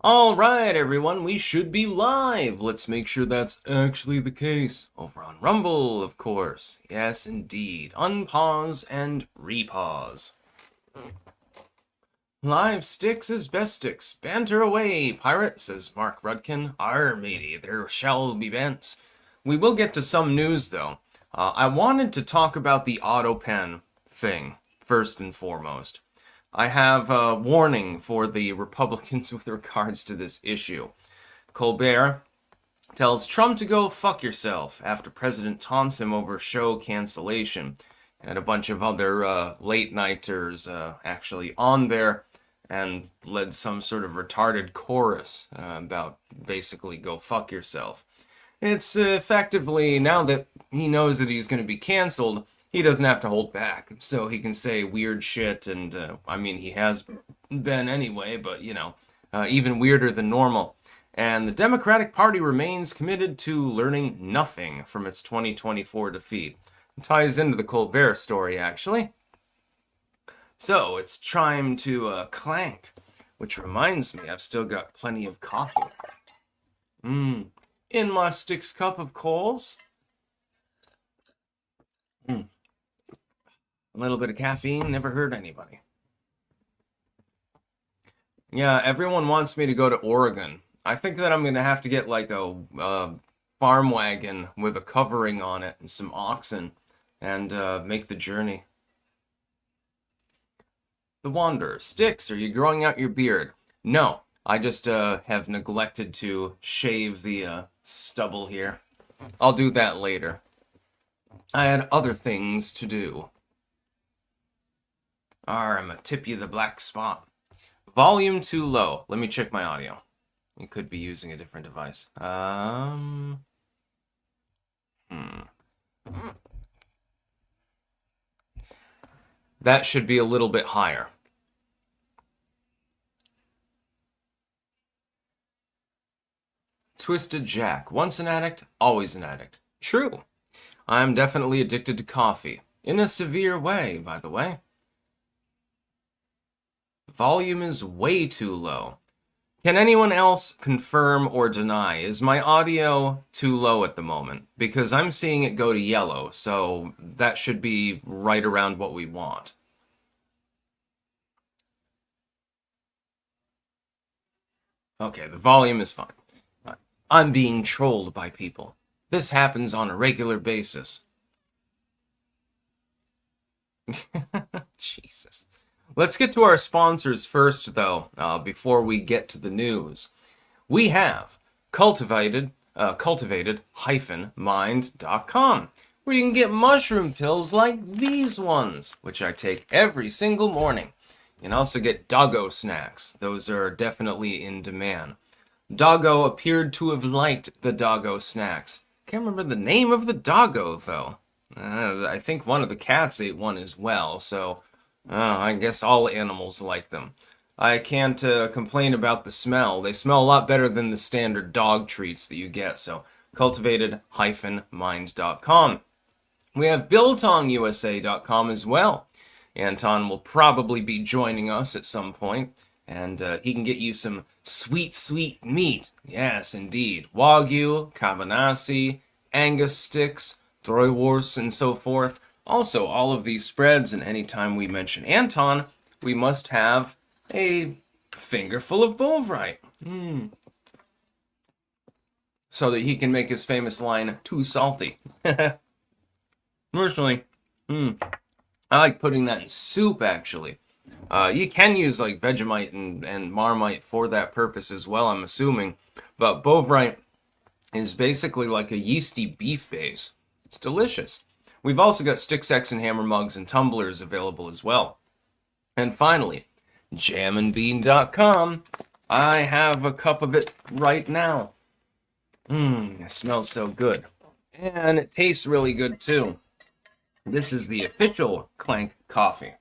Alright, everyone, we should be live. Let's make sure that's actually the case. Over on Rumble, of course. Yes, indeed. Unpause and repause. Live sticks is best sticks. Banter away, pirate, says Mark Rudkin. Arr, matey, there shall be bants. We will get to some news, though. I wanted to talk about the Autopen thing, first and foremost. I have a warning for the Republicans with regards to this issue. Colbert tells Trump to go fuck yourself after President taunts him over show cancellation. And a bunch of other late-nighters actually on there and led some sort of retarded chorus about basically go fuck yourself. It's effectively, now that he knows that he's going to be canceled, he doesn't have to hold back. So he can say weird shit, and I mean, he has been anyway, but even weirder than normal. And the Democratic Party remains committed to learning nothing from its 2024 defeat. It ties into the Colbert story, actually. So, it's time to clank, which reminds me, I've still got plenty of coffee. In my Styx cup of coals. A little bit of caffeine never hurt anybody. Yeah, everyone wants me to go to Oregon. I think that I'm going to have to get like a farm wagon with a covering on it and some oxen and make the journey. The Wanderer. Styx, are you growing out your beard? No, I just have neglected to shave the stubble here. I'll do that later. I had other things to do. I'm gonna tip you the black spot. Volume too low. Let me check my audio. You could be using a different device. That should be a little bit higher. Twisted Jack. Once an addict, always an addict. True. I'm definitely addicted to coffee. In a severe way, by the way. Volume is way too low. Can anyone else confirm or deny? Is my audio too low at the moment? Because I'm seeing it go to yellow, so that should be right around what we want. Okay, the volume is fine. I'm being trolled by people. This happens on a regular basis. Jesus. Let's get to our sponsors first, though, before we get to the news. We have cultivated-mind.com, where you can get mushroom pills like these ones, which I take every single morning. You can also get doggo snacks. Those are definitely in demand. Doggo appeared to have liked the doggo snacks. Can't remember the name of the doggo, though. I think one of the cats ate one as well, so I guess all animals like them. I can't complain about the smell. They smell a lot better than the standard dog treats that you get, so cultivated-mind.com. We have biltongusa.com as well. Anton will probably be joining us at some point, and he can get you some sweet, sweet meat. Yes, indeed. Wagyu, Cabanassi, Angus sticks, Droywurst, and so forth. Also, all of these spreads, and anytime we mention Anton, we must have a fingerful of Bovrite. So that he can make his famous line, too salty. Personally, I like putting that in soup, actually. You can use like Vegemite and Marmite for that purpose as well, I'm assuming. But Bovrite is basically like a yeasty beef base. It's delicious. We've also got Stick, Sex, and Hammer mugs and tumblers available as well. And finally, jamandbean.com. I have a cup of it right now. It smells so good. And it tastes really good too. This is the official Clank coffee.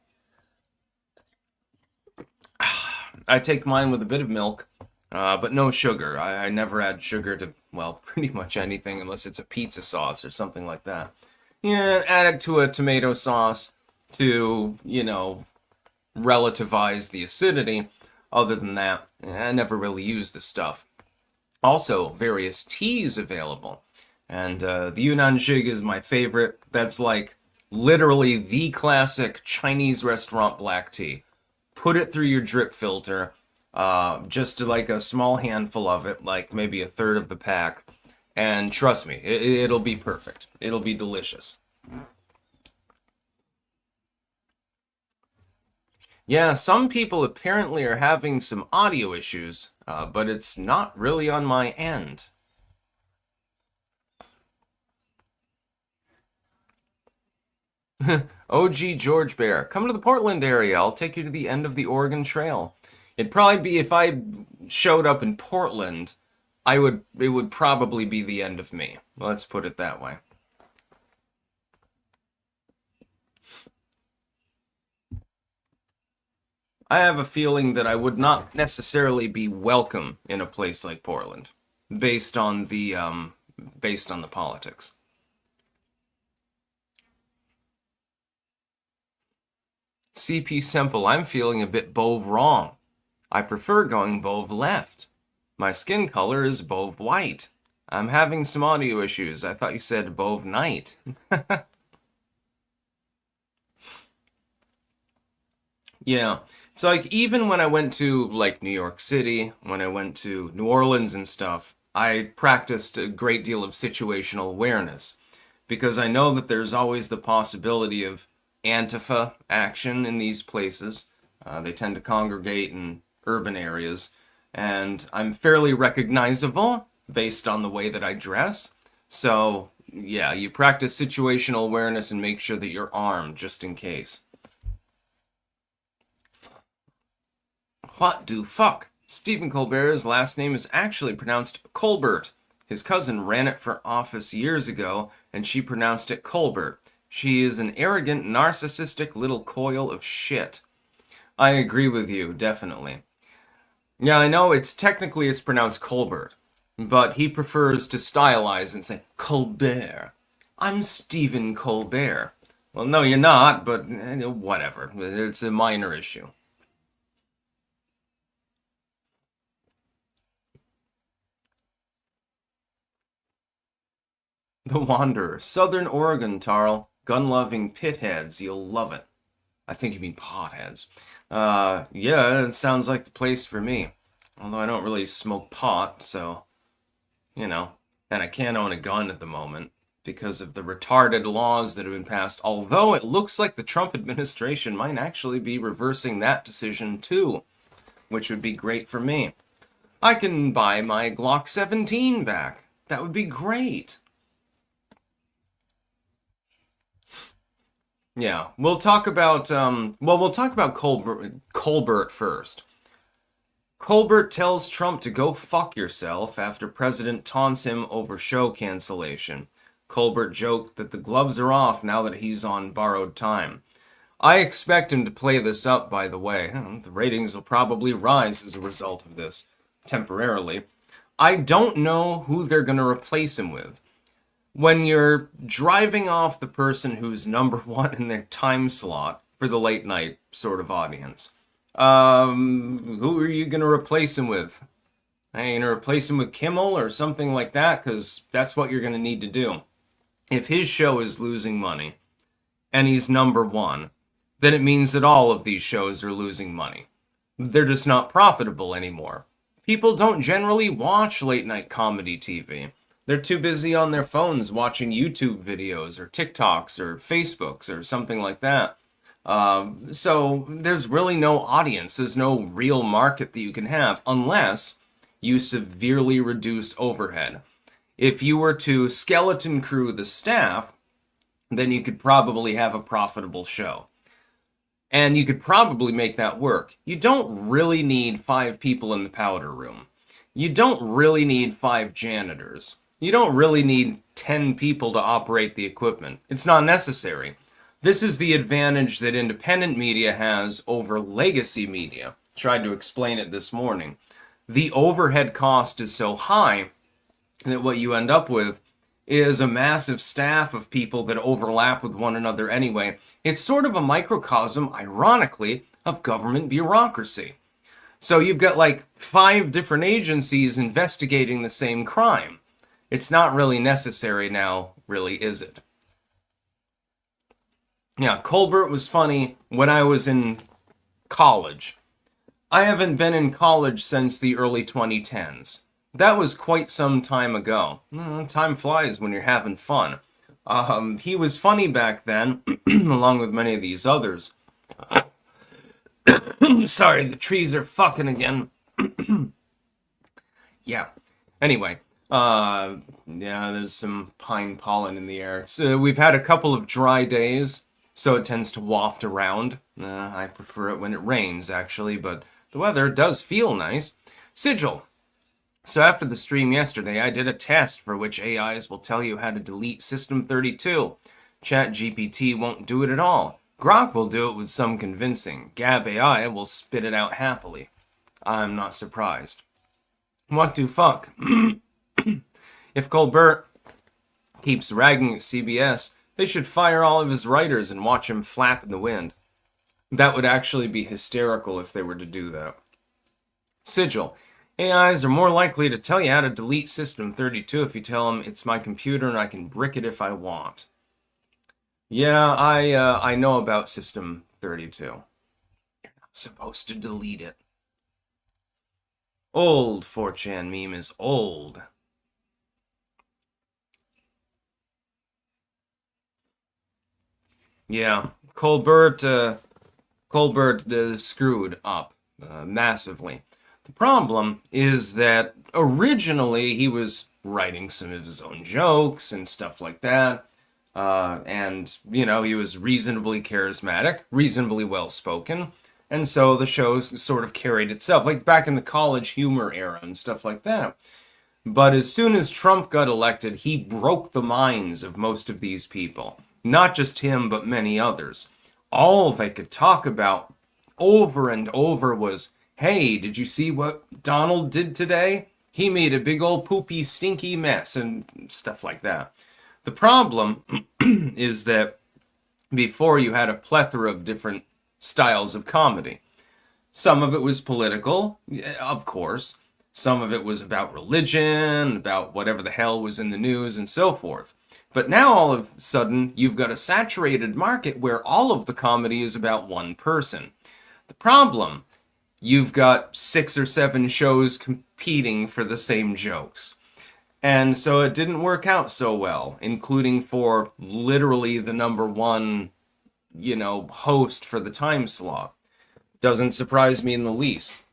I take mine with a bit of milk, but no sugar. I never add sugar to, well, pretty much anything unless it's a pizza sauce or something like that. Yeah, add it to a tomato sauce to, relativize the acidity. Other than that, I never really use this stuff. Also, various teas available. And the Yunnan Jig is my favorite. That's like literally the classic Chinese restaurant black tea. Put it through your drip filter, just to like a small handful of it, like maybe a third of the pack. And trust me, it'll be perfect. It'll be delicious. Yeah, some people apparently are having some audio issues, but it's not really on my end. OG George Bear, come to the Portland area. I'll take you to the end of the Oregon Trail. It'd probably be if I showed up in Portland, it would probably be the end of me. Let's put it that way. I have a feeling that I would not necessarily be welcome in a place like Portland, based on the politics. CP Simple, I'm feeling a bit Bove wrong. I prefer going Bove left. My skin color is Bove white. I'm having some audio issues. I thought you said Bove night. Yeah. It's like even when I went to like New York City, when I went to New Orleans and stuff, I practiced a great deal of situational awareness because I know that there's always the possibility of Antifa action in these places. They tend to congregate in urban areas, and I'm fairly recognizable based on the way that I dress. So, yeah, you practice situational awareness and make sure that you're armed just in case. What do fuck? Stephen Colbert's last name is actually pronounced Colbert. His cousin ran it for office years ago, and she pronounced it Colbert. She is an arrogant, narcissistic little coil of shit. I agree with you, definitely. Yeah, I know it's pronounced Colbert, but he prefers to stylize and say Colbert. I'm Stephen Colbert. Well, no, you're not, but whatever. It's a minor issue. The Wanderer, Southern Oregon, Tarl. Gun-loving pitheads, you'll love it. I think you mean potheads. Yeah, it sounds like the place for me. Although I don't really smoke pot, so, you know. And I can't own a gun at the moment because of the retarded laws that have been passed. Although it looks like the Trump administration might actually be reversing that decision too, which would be great for me. I can buy my Glock 17 back. That would be great. Yeah, we'll talk about Colbert first. Colbert tells Trump to go fuck yourself after President taunts him over show cancellation. Colbert joked that the gloves are off now that he's on borrowed time. I expect him to play this up, by the way. The ratings will probably rise as a result of this, temporarily. I don't know who they're going to replace him with. When you're driving off the person who's number one in their time slot for the late night sort of audience, who are you going to replace him with? Are you going to replace him with Kimmel or something like that? Because that's what you're going to need to do. If his show is losing money and he's number one, then it means that all of these shows are losing money. They're just not profitable anymore. People don't generally watch late night comedy TV. They're too busy on their phones watching YouTube videos or TikToks or Facebooks or something like that. So there's really no audience. There's no real market that you can have unless you severely reduce overhead. If you were to skeleton crew the staff, then you could probably have a profitable show. And you could probably make that work. You don't really need 5 people in the powder room. You don't really need 5 janitors. You don't really need 10 people to operate the equipment. It's not necessary. This is the advantage that independent media has over legacy media. Tried to explain it this morning. The overhead cost is so high that what you end up with is a massive staff of people that overlap with one another anyway. It's sort of a microcosm, ironically, of government bureaucracy. So you've got like 5 different agencies investigating the same crime. It's not really necessary now, really, is it? Yeah, Colbert was funny when I was in college. I haven't been in college since the early 2010s. That was quite some time ago. Time flies when you're having fun. He was funny back then, along with many of these others. Sorry, the trees are fucking again. Yeah. Anyway, yeah, there's some pine pollen in the air. So we've had a couple of dry days, so it tends to waft around. I prefer it when it rains, actually, but the weather does feel nice. Sigil. So after the stream yesterday, I did a test for which AIs will tell you how to delete System 32. ChatGPT won't do it at all. Grok will do it with some convincing. Gab AI will spit it out happily. I'm not surprised. What do fuck? If Colbert keeps ragging at CBS, they should fire all of his writers and watch him flap in the wind. That would actually be hysterical if they were to do that. Sigil. AIs are more likely to tell you how to delete System 32 if you tell them it's my computer and I can brick it if I want. Yeah, I know about System 32. You're not supposed to delete it. Old 4chan meme is old. Yeah, Colbert screwed up massively. The problem is that originally he was writing some of his own jokes and stuff like that. And, you know, he was reasonably charismatic, reasonably well-spoken. And so the show sort of carried itself, like back in the college humor era and stuff like that. But as soon as Trump got elected, he broke the minds of most of these people. Not just him, but many others. All they could talk about over and over was, hey, did you see what Donald did today? He made a big old poopy stinky mess and stuff like that. The problem is that before you had a plethora of different styles of comedy. Some of it was political, of course. Some of it was about religion, about whatever the hell was in the news, and so forth. But now all of a sudden, you've got a saturated market where all of the comedy is about one person. The problem, you've got 6 or 7 shows competing for the same jokes. And so it didn't work out so well, including for literally the number one, host for the time slot. Doesn't surprise me in the least.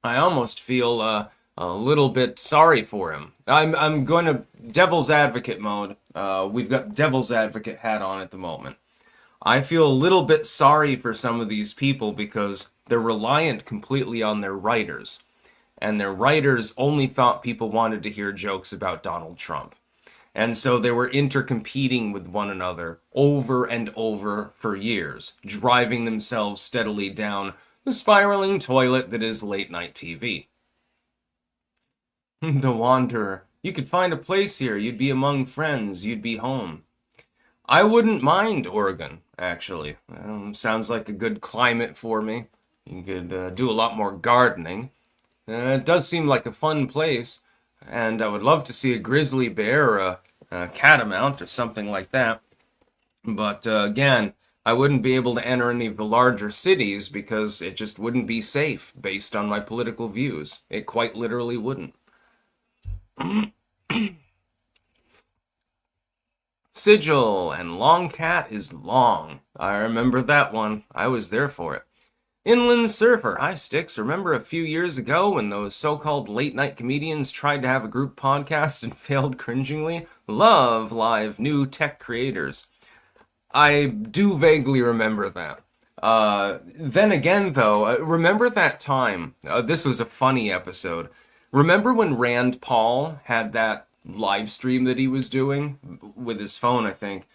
I almost feel a little bit sorry for him. I'm going to devil's advocate mode. We've got devil's advocate hat on at the moment. I feel a little bit sorry for some of these people because they're reliant completely on their writers. And their writers only thought people wanted to hear jokes about Donald Trump. And so they were intercompeting with one another over and over for years, driving themselves steadily down the spiraling toilet that is late night TV. The Wanderer. You could find a place here. You'd be among friends. You'd be home. I wouldn't mind Oregon, actually. Sounds like a good climate for me. You could do a lot more gardening. It does seem like a fun place, and I would love to see a grizzly bear or a catamount or something like that. But again, I wouldn't be able to enter any of the larger cities because it just wouldn't be safe based on my political views. It quite literally wouldn't. Sigil and Long Cat is long. I remember that one. I was there for it. Inland Surfer. Hi, Sticks. Remember a few years ago when those so-called late-night comedians tried to have a group podcast and failed cringingly? Love live new tech creators. I do vaguely remember that. Then again, though, remember that time? This was a funny episode. Remember when Rand Paul had that live stream that he was doing with his phone, I think?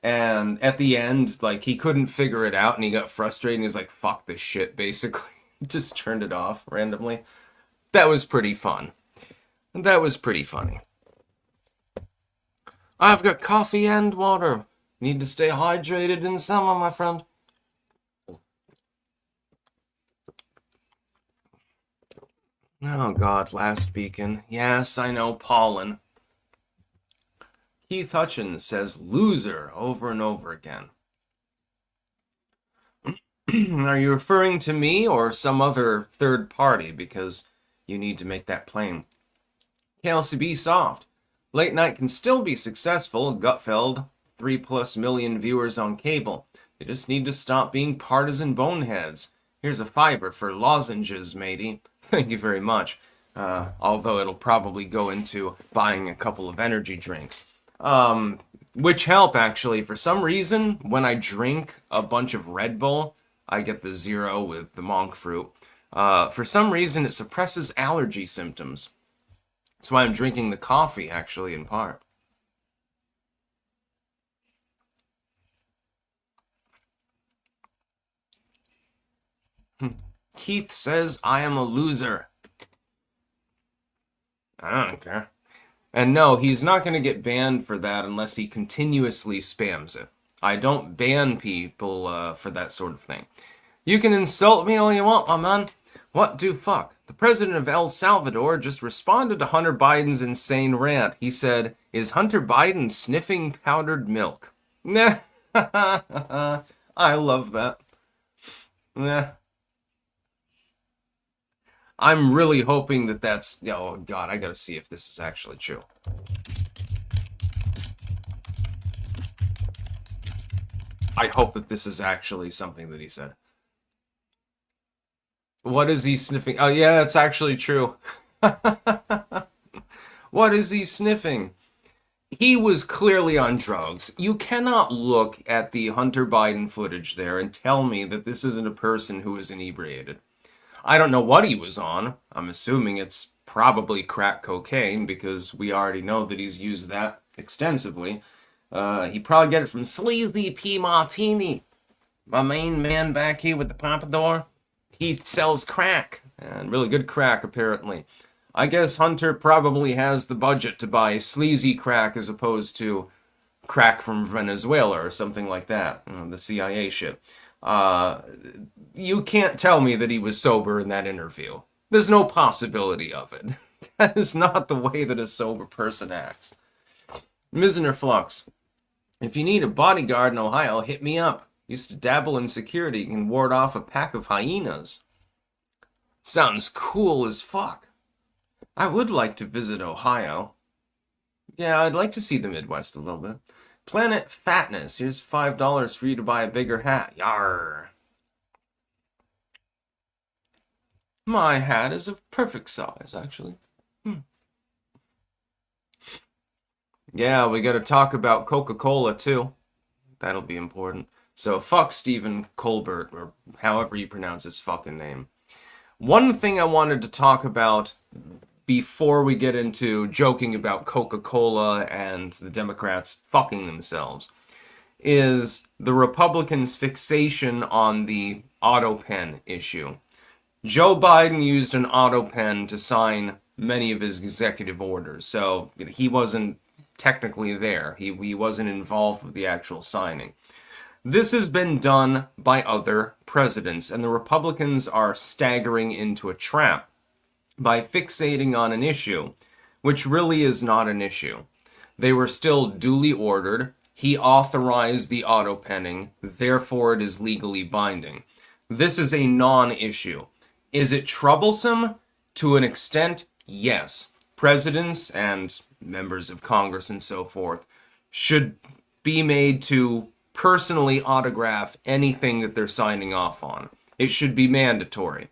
And at the end, like, he couldn't figure it out and he got frustrated and he was like, fuck this shit, basically. Just turned it off randomly. That was pretty fun. That was pretty funny. I've got coffee and water. Need to stay hydrated in summer, my friend. Oh God, last beacon. Yes, I know, pollen. Keith Hutchins says loser over and over again. Are you referring to me or some other third party? Because you need to make that plain. KLCB soft. Late night can still be successful. Gutfeld, 3+ million viewers on cable. They just need to stop being partisan boneheads. Here's a fiver for lozenges, matey. Thank you very much. Although it'll probably go into buying a couple of energy drinks. Which help, actually. For some reason, when I drink a bunch of Red Bull, I get the zero with the monk fruit. For some reason, it suppresses allergy symptoms. That's why I'm drinking the coffee, actually, in part. Keith says I am a loser. I don't care. And no, he's not going to get banned for that unless he continuously spams it. I don't ban people for that sort of thing. You can insult me all you want, my man. What do fuck? The president of El Salvador just responded to Hunter Biden's insane rant. He said, "Is Hunter Biden sniffing powdered milk?" Nah. I love that. Nah. I'm really hoping that that's... Oh, God, I gotta see if this is actually true. I hope that this is actually something that he said. What is he sniffing? Oh, yeah, it's actually true. What is he sniffing? He was clearly on drugs. You cannot look at the Hunter Biden footage there and tell me that this isn't a person who is inebriated. I don't know what he was on. I'm assuming it's probably crack cocaine because we already know that he's used that extensively. He probably got it from Sleazy P. Martini, my main man back here with the pompadour. He sells crack, and really good crack, apparently. I guess Hunter probably has the budget to buy sleazy crack as opposed to crack from Venezuela or something like that. The CIA shit. You can't tell me that he was sober in that interview. There's no possibility of it. That is not the way that a sober person acts. Mizner Flux. If you need a bodyguard in Ohio, hit me up. Used to dabble in security and ward off a pack of hyenas. Sounds cool as fuck. I would like to visit Ohio. Yeah, I'd like to see the Midwest a little bit. Planet Fatness. Here's $5 for you to buy a bigger hat. Yarr. My hat is of perfect size, actually. Yeah, we gotta talk about Coca-Cola, too. That'll be important. So, fuck Stephen Colbert, or however you pronounce his fucking name. One thing I wanted to talk about before we get into joking about Coca-Cola and the Democrats fucking themselves is the Republicans' fixation on the autopen issue. Joe Biden used an autopen to sign many of his executive orders, so he wasn't technically there. He wasn't involved with the actual signing. This has been done by other presidents, and the Republicans are staggering into a trap by fixating on an issue, which really is not an issue. They were still duly ordered. He authorized the auto-penning, therefore it is legally binding. This is a non-issue. Is it troublesome? To an extent, yes. Presidents and members of Congress and so forth should be made to personally autograph anything that they're signing off on. It should be mandatory.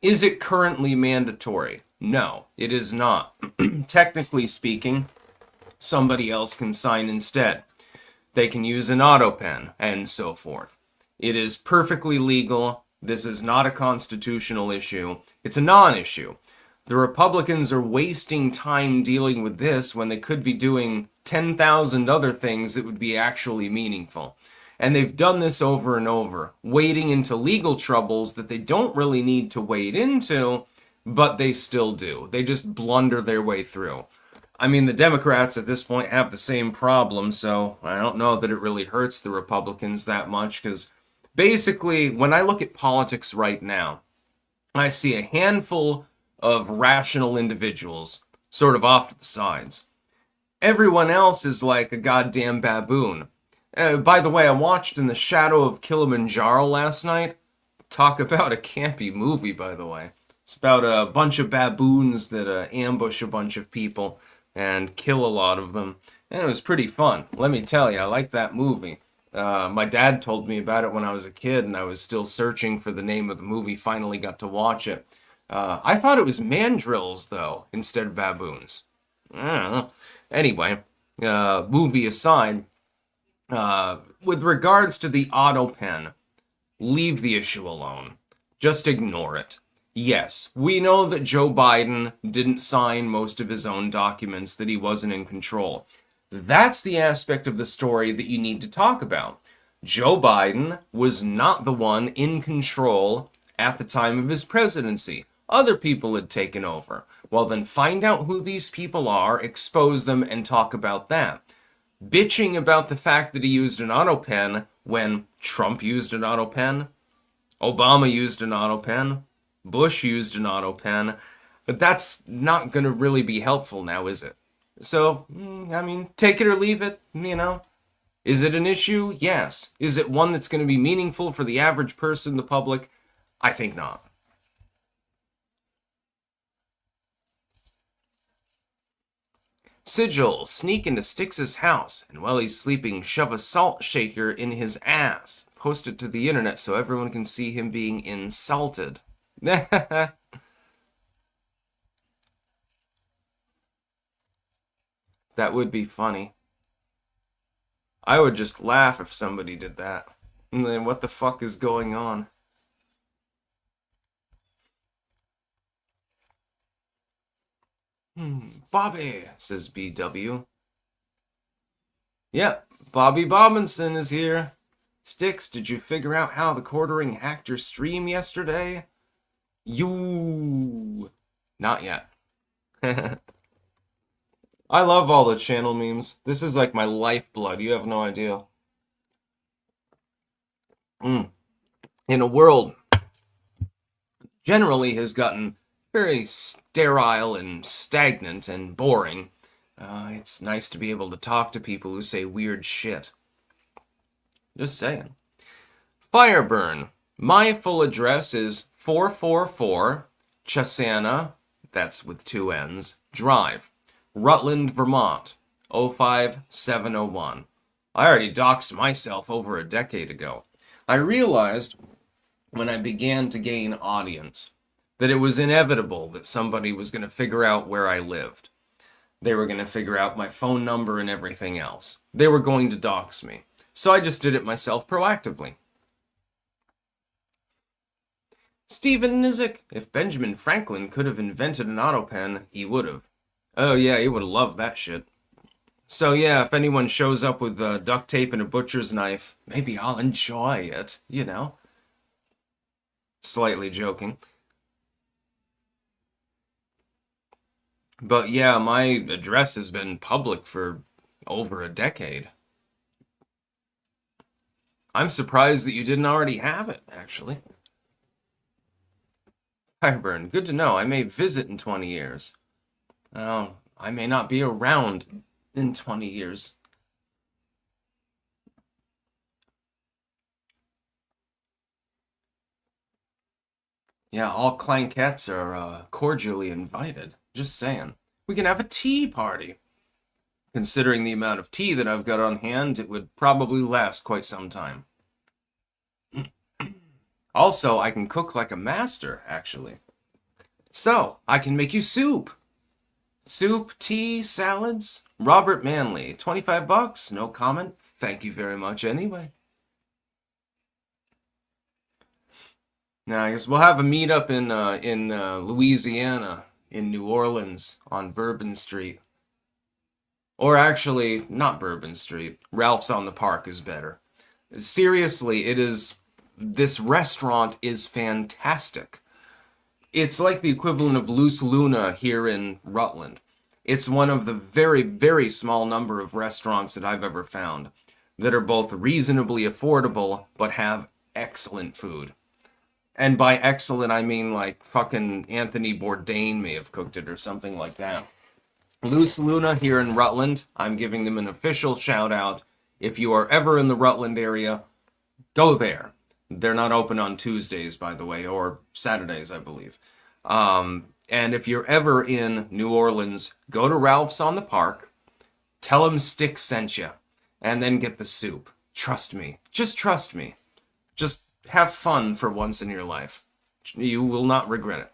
Is it currently mandatory? No, it is not. Technically speaking, somebody else can sign instead. They can use an autopen and so forth. It is perfectly legal. This is not a constitutional issue. It's a non-issue. The Republicans are wasting time dealing with this when they could be doing 10,000 other things that would be actually meaningful. And they've done this over and over, wading into legal troubles that they don't really need to wade into, but they still do. They just blunder their way through. I mean, the Democrats at this point have the same problem, so I don't know that it really hurts the Republicans that much, because basically, when I look at politics right now, I see a handful of rational individuals, sort of off to the sides. Everyone else is like a goddamn baboon. By the way, I watched In the Shadow of Kilimanjaro last night. Talk about a campy movie, by the way. It's about a bunch of baboons that ambush a bunch of people and kill a lot of them. And it was pretty fun. Let me tell you, I like that movie. My dad told me about it when I was a kid, and I was still searching for the name of the movie. Finally got to watch it. I thought it was mandrills, though, instead of baboons. I don't know. Anyway, movie aside, with regards to the Autopen, leave the issue alone. Just ignore it. Yes, we know that Joe Biden didn't sign most of his own documents, that he wasn't in control. That's the aspect of the story that you need to talk about. Joe Biden was not the one in control at the time of his presidency. Other people had taken over. Well, then find out who these people are, expose them, and talk about that. Bitching about the fact that he used an autopen when Trump used an autopen, Obama used an autopen, Bush used an autopen, but that's not going to really be helpful now, is it? So, I mean, take it or leave it, you know. Is it an issue? Yes. Is it one that's going to be meaningful for the average person, the public? I think not. Sigil, sneak into Styx's house, and while he's sleeping, shove a salt shaker in his ass. Post it to the internet so everyone can see him being insulted. That would be funny. I would just laugh if somebody did that. And then what the fuck is going on? Bobby, says BW. Yep, Bobby Bobbinson is here. Styx, did you figure out how the quartering hacked your stream yesterday? You. Not yet. I love all the channel memes. This is like my lifeblood. You have no idea. In a world generally has gotten very sterile and stagnant and boring, it's nice to be able to talk to people who say weird shit. Just saying. Fireburn. My full address is 444 Chasana, that's with 2 N's, Drive, Rutland, Vermont, 05701. I already doxed myself over a decade ago. I realized when I began to gain audience that it was inevitable that somebody was going to figure out where I lived. They were going to figure out my phone number and everything else. They were going to dox me. So I just did it myself proactively. Stephen Nizick. If Benjamin Franklin could have invented an autopen, he would have. Oh yeah, he would have loved that shit. So yeah, if anyone shows up with duct tape and a butcher's knife, maybe I'll enjoy it, you know? Slightly joking. But yeah, my address has been public for over a decade. I'm surprised that you didn't already have it, actually. Fireburn, good to know. I may visit in 20 years. Oh, I may not be around in 20 years. Yeah, all clankettes are cordially invited. Just saying. We can have a tea party. Considering the amount of tea that I've got on hand, it would probably last quite some time. Also, I can cook like a master, actually. So, I can make you soup. Soup, tea, salads. Robert Manley, 25 bucks, no comment. Thank you very much anyway. Now, I guess we'll have a meetup in Louisiana, in New Orleans, on Bourbon Street. Or actually, not Bourbon Street. Ralph's on the Park is better. Seriously, this restaurant is fantastic. It's like the equivalent of Loose Luna here in Rutland. It's one of the very, very small number of restaurants that I've ever found that are both reasonably affordable but have excellent food. And by excellent, I mean like fucking Anthony Bourdain may have cooked it or something like that. Loose Luna here in Rutland. I'm giving them an official shout out. If you are ever in the Rutland area, go there. They're not open on Tuesdays, by the way, or Saturdays, I believe. And if you're ever in New Orleans, go to Ralph's on the Park. Tell them Stick sent you, and then get the soup. Trust me. Just trust me. Just have fun for once in your life. You will not regret it.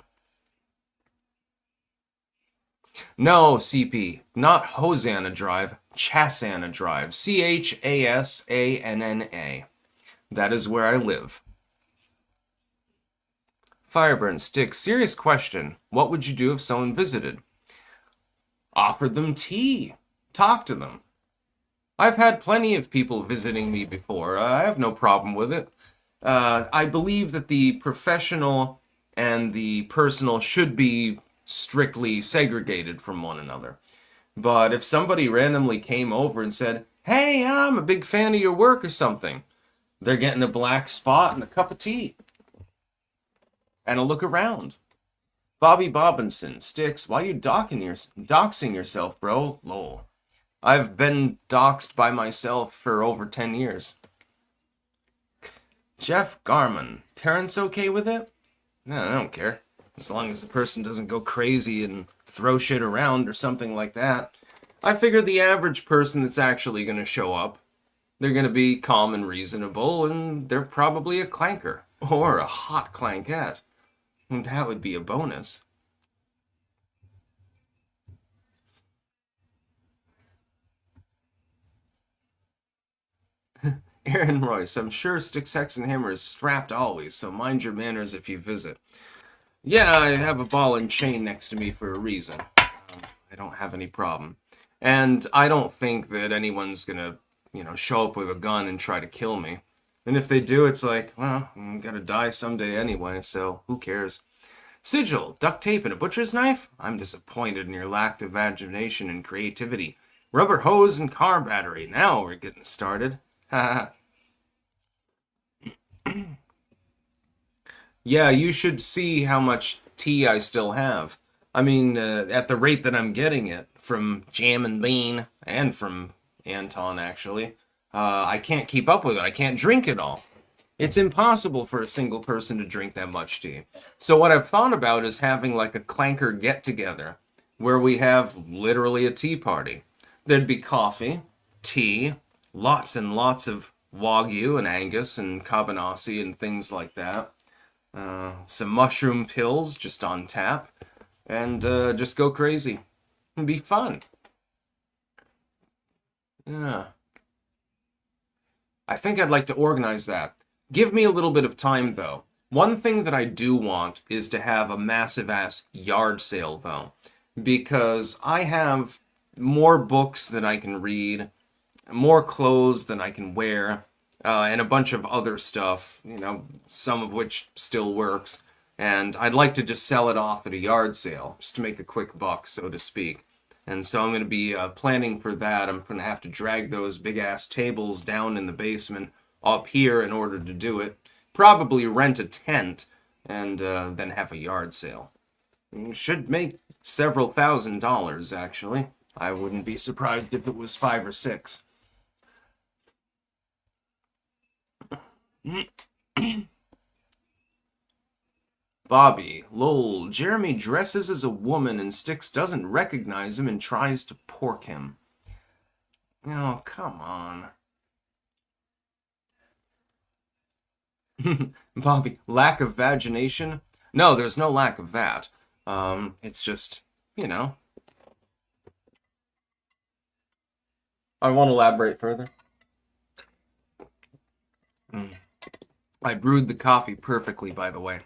No, CP, not Hosanna Drive, Chassanna Drive. Chasanna. That is where I live. Fireburn Stick, serious question. What would you do if someone visited? Offer them tea. Talk to them. I've had plenty of people visiting me before. I have no problem with it. I believe that the professional and the personal should be strictly segregated from one another. But if somebody randomly came over and said, "Hey, I'm a big fan of your work" or something, they're getting a black spot and a cup of tea. And a look around. Bobby Bobinson, Sticks, why you doxing yourself, bro? Lol. I've been doxed by myself for over 10 years. Jeff Garman, parents okay with it? No, I don't care. As long as the person doesn't go crazy and throw shit around or something like that. I figure the average person that's actually going to show up, they're going to be calm and reasonable, and they're probably a clanker. Or a hot clankette. And that would be a bonus. Aaron Royce, I'm sure Sticks, Hex, and Hammer is strapped always, so mind your manners if you visit. Yeah, I have a ball and chain next to me for a reason. I don't have any problem. And I don't think that anyone's gonna, show up with a gun and try to kill me. And if they do, it's like, well, I'm gonna die someday anyway, so who cares? Sigil, duct tape and a butcher's knife? I'm disappointed in your lack of imagination and creativity. Rubber hose and car battery. Now we're getting started. Yeah, you should see how much tea I still have. I mean, at the rate that I'm getting it from Jam and Bean and from Anton, actually, I can't keep up with it. I can't drink it all. It's impossible for a single person to drink that much tea. So what I've thought about is having like a clanker get-together where we have literally a tea party. There'd be coffee, tea, lots and lots of Wagyu and Angus and Cabanassi and things like that. Some mushroom pills just on tap. And just go crazy. It'd be fun. Yeah. I think I'd like to organize that. Give me a little bit of time, though. One thing that I do want is to have a massive-ass yard sale, though. Because I have more books than I can read, more clothes than I can wear, and a bunch of other stuff, some of which still works. And I'd like to just sell it off at a yard sale, just to make a quick buck, so to speak. And so I'm going to be planning for that. I'm going to have to drag those big-ass tables down in the basement up here in order to do it. Probably rent a tent and then have a yard sale. Should make several $1,000s, actually. I wouldn't be surprised if it was 5 or 6. Bobby, lol, Jeremy dresses as a woman and Styx doesn't recognize him and tries to pork him. Oh, come on. Bobby, lack of vagination? No, there's no lack of that. It's just, I won't elaborate further. I brewed the coffee perfectly, by the way.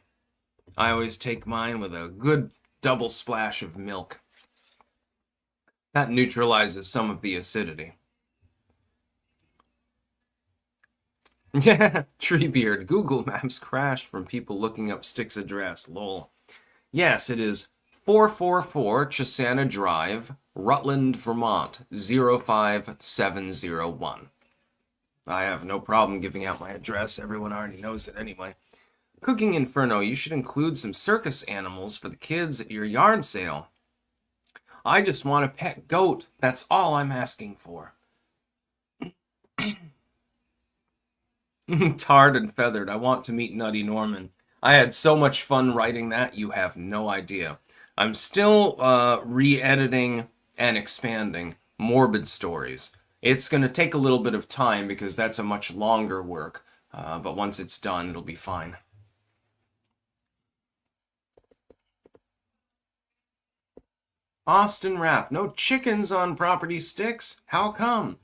I always take mine with a good double splash of milk. That neutralizes some of the acidity. Yeah, Treebeard. Google Maps crashed from people looking up Styx's address. Lol. Yes, it is 444 Chassanna Drive, Rutland, Vermont, 05701. I have no problem giving out my address. Everyone already knows it anyway. Cooking Inferno, you should include some circus animals for the kids at your yard sale. I just want a pet goat. That's all I'm asking for. Tarred and feathered. I want to meet Nutty Norman. I had so much fun writing that, you have no idea. I'm still re-editing and expanding Morbid Stories. It's going to take a little bit of time because that's a much longer work, but once it's done, it'll be fine. Austin Rap, no chickens on property sticks? How come?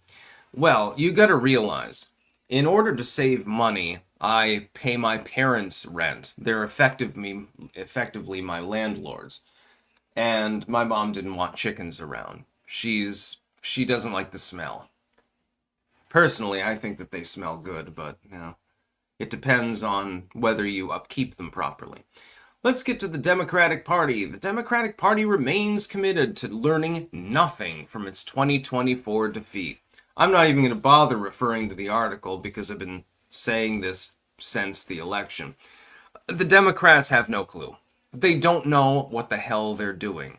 Well, you gotta realize, in order to save money, I pay my parents rent. They're effectively my landlords. And my mom didn't want chickens around. She doesn't like the smell. Personally, I think that they smell good, but it depends on whether you upkeep them properly. Let's get to the Democratic Party. The Democratic Party remains committed to learning nothing from its 2024 defeat. I'm not even going to bother referring to the article because I've been saying this since the election. The Democrats have no clue. They don't know what the hell they're doing.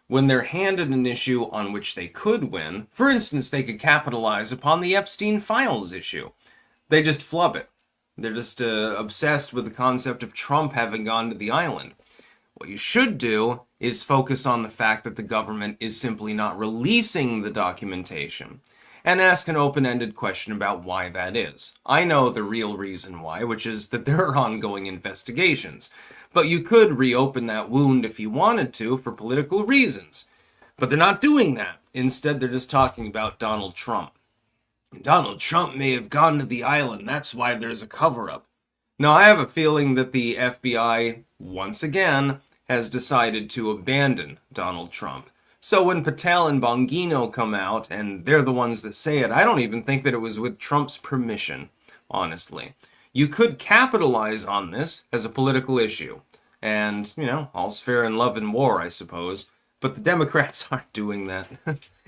When they're handed an issue on which they could win, for instance, they could capitalize upon the Epstein Files issue, they just flub it. They're just obsessed with the concept of Trump having gone to the island. What you should do is focus on the fact that the government is simply not releasing the documentation and ask an open-ended question about why that is. I know the real reason why, which is that there are ongoing investigations. But you could reopen that wound if you wanted to for political reasons. But they're not doing that. Instead, they're just talking about Donald Trump. Donald Trump may have gone to the island. That's why there's a cover-up. Now, I have a feeling that the FBI, once again, has decided to abandon Donald Trump. So when Patel and Bongino come out, and they're the ones that say it, I don't even think that it was with Trump's permission, honestly. You could capitalize on this as a political issue. And, all's fair in love and war, I suppose. But the Democrats aren't doing that.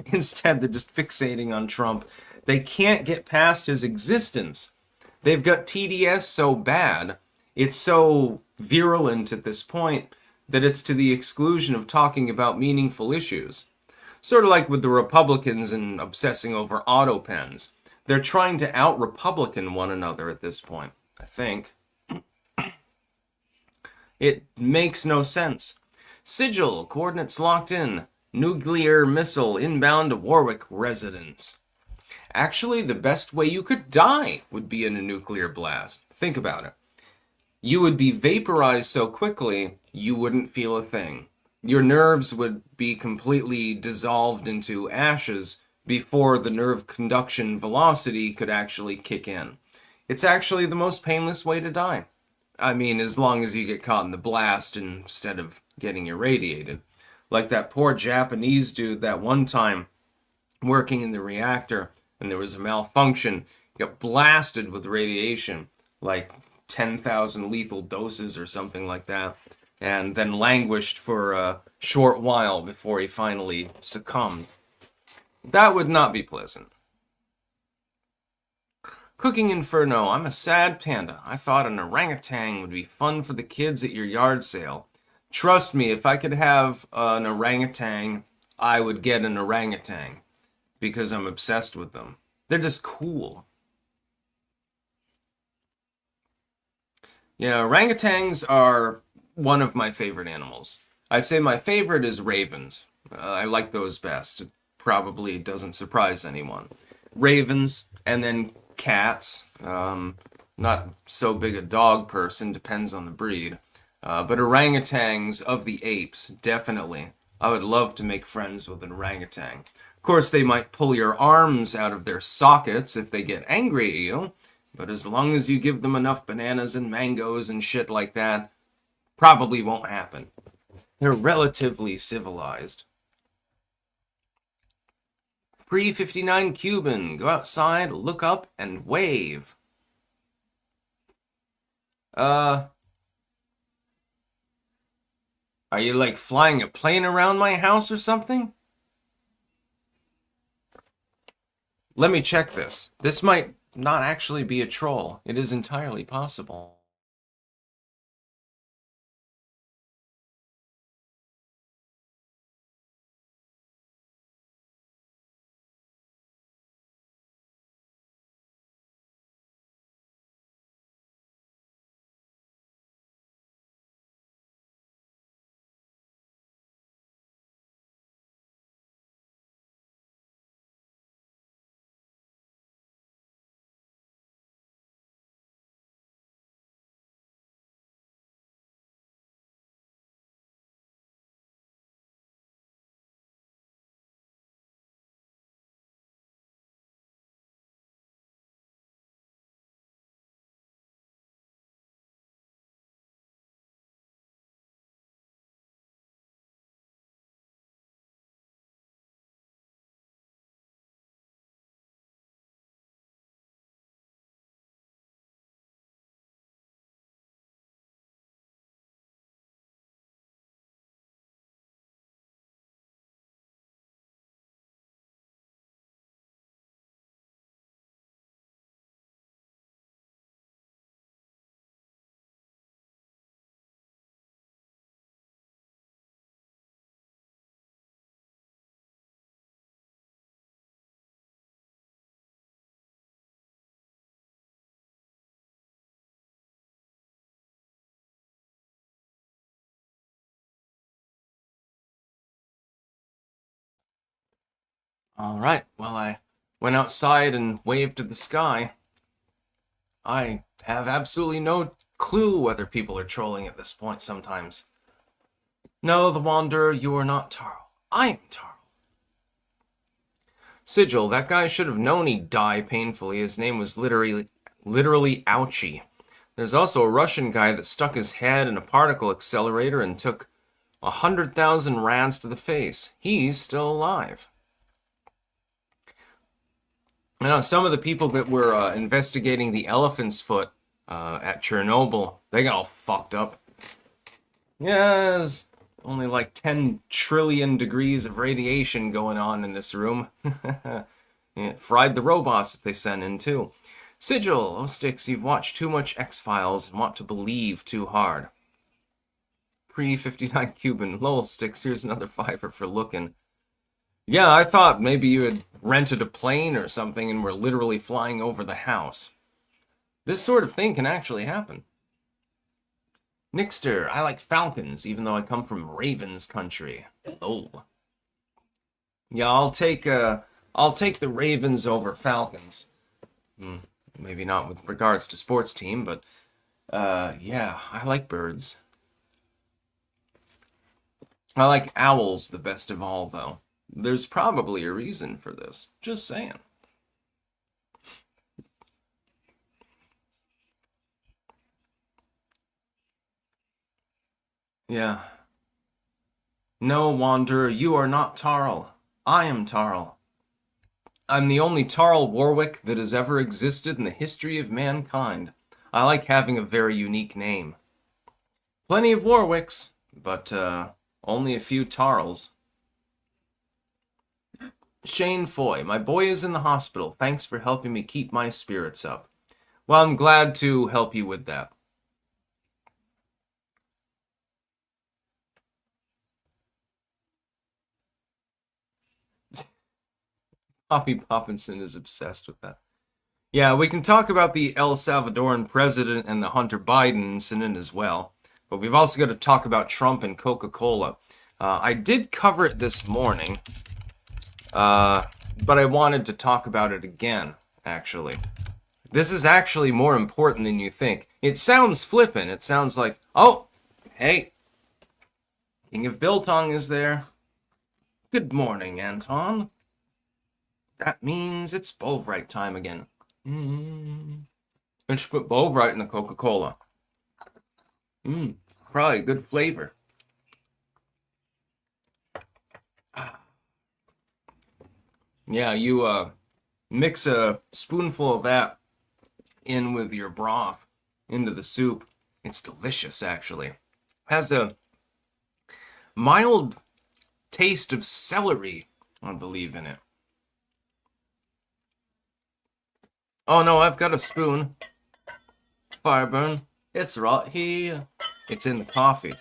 Instead, they're just fixating on Trump. They can't get past his existence. They've got TDS so bad, it's so virulent at this point, that it's to the exclusion of talking about meaningful issues. Sort of like with the Republicans and obsessing over Autopens. They're trying to out-Republican one another at this point, I think. It makes no sense. Sigil, coordinates locked in. Nuclear missile inbound to Warwick residence. Actually, the best way you could die would be in a nuclear blast. Think about it. You would be vaporized so quickly, you wouldn't feel a thing. Your nerves would be completely dissolved into ashes before the nerve conduction velocity could actually kick in. It's actually the most painless way to die. I mean, as long as you get caught in the blast instead of getting irradiated. Like that poor Japanese dude that one time working in the reactor and there was a malfunction, got blasted with radiation, like 10,000 lethal doses or something like that, and then languished for a short while before he finally succumbed. That would not be pleasant. Cooking Inferno, I'm a sad panda. I thought an orangutan would be fun for the kids at your yard sale. Trust me, if I could have an orangutan, I would get an orangutan. Because I'm obsessed with them. They're just cool. Yeah, orangutans are one of my favorite animals. I'd say my favorite is ravens. I like those best. It probably doesn't surprise anyone. Ravens, and then cats. Not so big a dog person, depends on the breed. But orangutans of the apes, definitely. I would love to make friends with an orangutan. Of course, they might pull your arms out of their sockets if they get angry at you, but as long as you give them enough bananas and mangoes and shit like that, probably won't happen. They're relatively civilized. Pre-59 Cuban, go outside, look up, and wave. Are you like flying a plane around my house or something? Let me check this. This might not actually be a troll. It is entirely possible. All right, well, I went outside and waved to the sky. I have absolutely no clue whether people are trolling at this point sometimes. No, the Wanderer, you are not Tarl. I am Tarl. Sigil, that guy should have known he'd die painfully. His name was literally Ouchie. There's also a Russian guy that stuck his head in a particle accelerator and took 100,000 rands to the face. He's still alive. I know some of the people that were investigating the elephant's foot at Chernobyl, they got all fucked up. Yes, only like 10 trillion degrees of radiation going on in this room. It fried the robots that they sent in too. Sigil, oh Sticks, you've watched too much X-Files and want to believe too hard. Pre-59 Cuban, lol Sticks, here's another fiver for looking. Yeah, I thought maybe you had rented a plane or something and were literally flying over the house. This sort of thing can actually happen. Nixter, I like falcons, even though I come from Ravens country. Oh. Yeah, I'll take the Ravens over Falcons. Maybe not with regards to sports team, but yeah, I like birds. I like owls the best of all, though. There's probably a reason for this. Just saying. Yeah. No, Wanderer, you are not Tarl. I am Tarl. I'm the only Tarl Warwick that has ever existed in the history of mankind. I like having a very unique name. Plenty of Warwicks, but only a few Tarls. Shane Foy, my boy is in the hospital. Thanks for helping me keep my spirits up. Well, I'm glad to help you with that. Poppy Poppinson is obsessed with that. Yeah, we can talk about the El Salvadoran president and the Hunter Biden incident as well. But we've also got to talk about Trump and Coca-Cola. I did cover it this morning, but I wanted to talk about it again, actually. This is actually more important than you think. It sounds flippant. It sounds like, oh, hey, King of Biltong is there. Good morning, Anton. That means it's Bovrite time again. I should put Bovrite in the Coca-Cola. Probably good flavor. Yeah, you mix a spoonful of that in with your broth into the soup. It's delicious, actually. Has a mild taste of celery, I believe, in it. Oh no, I've got a spoon. Fireburn. It's right here. It's in the coffee.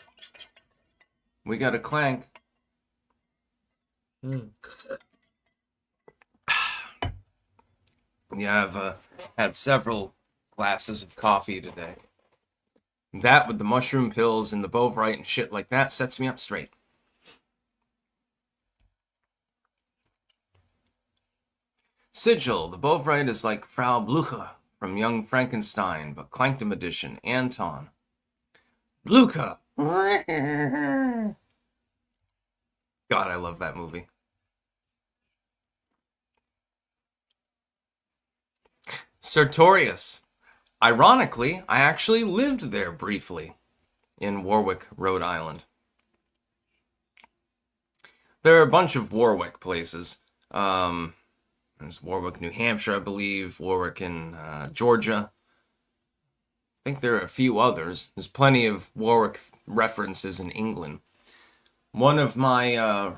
We got a clank. Yeah, I've had several glasses of coffee today. That with the mushroom pills and the Bovrite and shit like that sets me up straight. Sigil, the Bovrite is like Frau Blucher from Young Frankenstein, but Clankdom edition, Anton. Blucher! God, I love that movie. Sertorius. Ironically, I actually lived there briefly in Warwick, Rhode Island. There are a bunch of Warwick places. There's Warwick, New Hampshire, I believe. Warwick in Georgia. I think there are a few others. There's plenty of Warwick references in England. One of my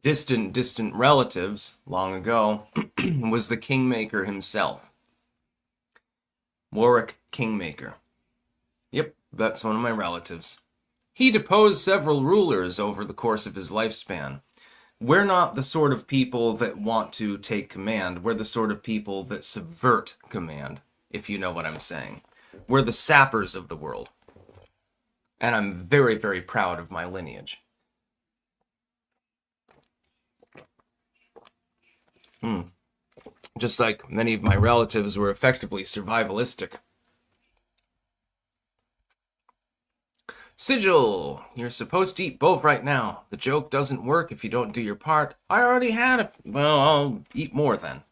distant relatives long ago was the Kingmaker himself. Warwick Kingmaker. Yep, that's one of my relatives. He deposed several rulers over the course of his lifespan. We're not the sort of people that want to take command. We're the sort of people that subvert command, if you know what I'm saying. We're the sappers of the world. And I'm very, very proud of my lineage. Just like many of my relatives were effectively survivalistic. Sigil, you're supposed to eat both right now. The joke doesn't work if you don't do your part. I already had it. Well, I'll eat more then.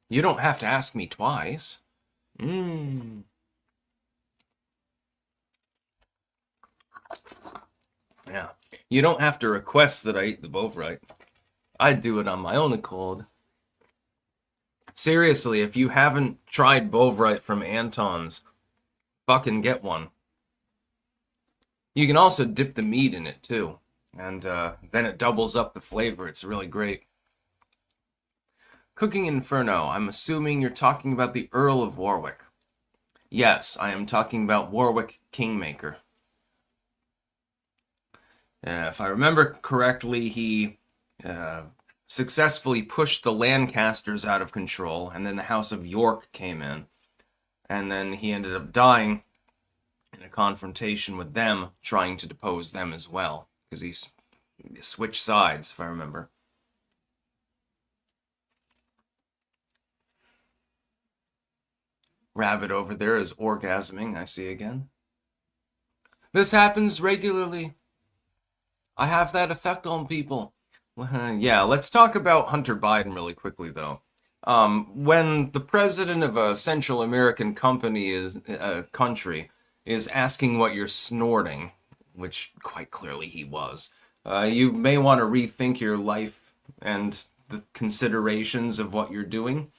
You don't have to ask me twice. Yeah. You don't have to request that I eat the both right. I do it on my own accord. Seriously, if you haven't tried Bovrite from Anton's, fucking get one. You can also dip the meat in it too, and then it doubles up the flavor. It's really great. Cooking Inferno, I'm assuming you're talking about the Earl of Warwick. Yes, I am talking about Warwick Kingmaker. If I remember correctly, he successfully pushed the Lancasters out of control, and then the House of York came in. And then he ended up dying in a confrontation with them, trying to depose them as well, because he switched sides, if I remember. Rabbit over there is orgasming, I see again. This happens regularly. I have that effect on people. Yeah, let's talk about Hunter Biden really quickly, though. When the president of a Central American country is asking what you're snorting, which quite clearly he was, you may want to rethink your life and the considerations of what you're doing.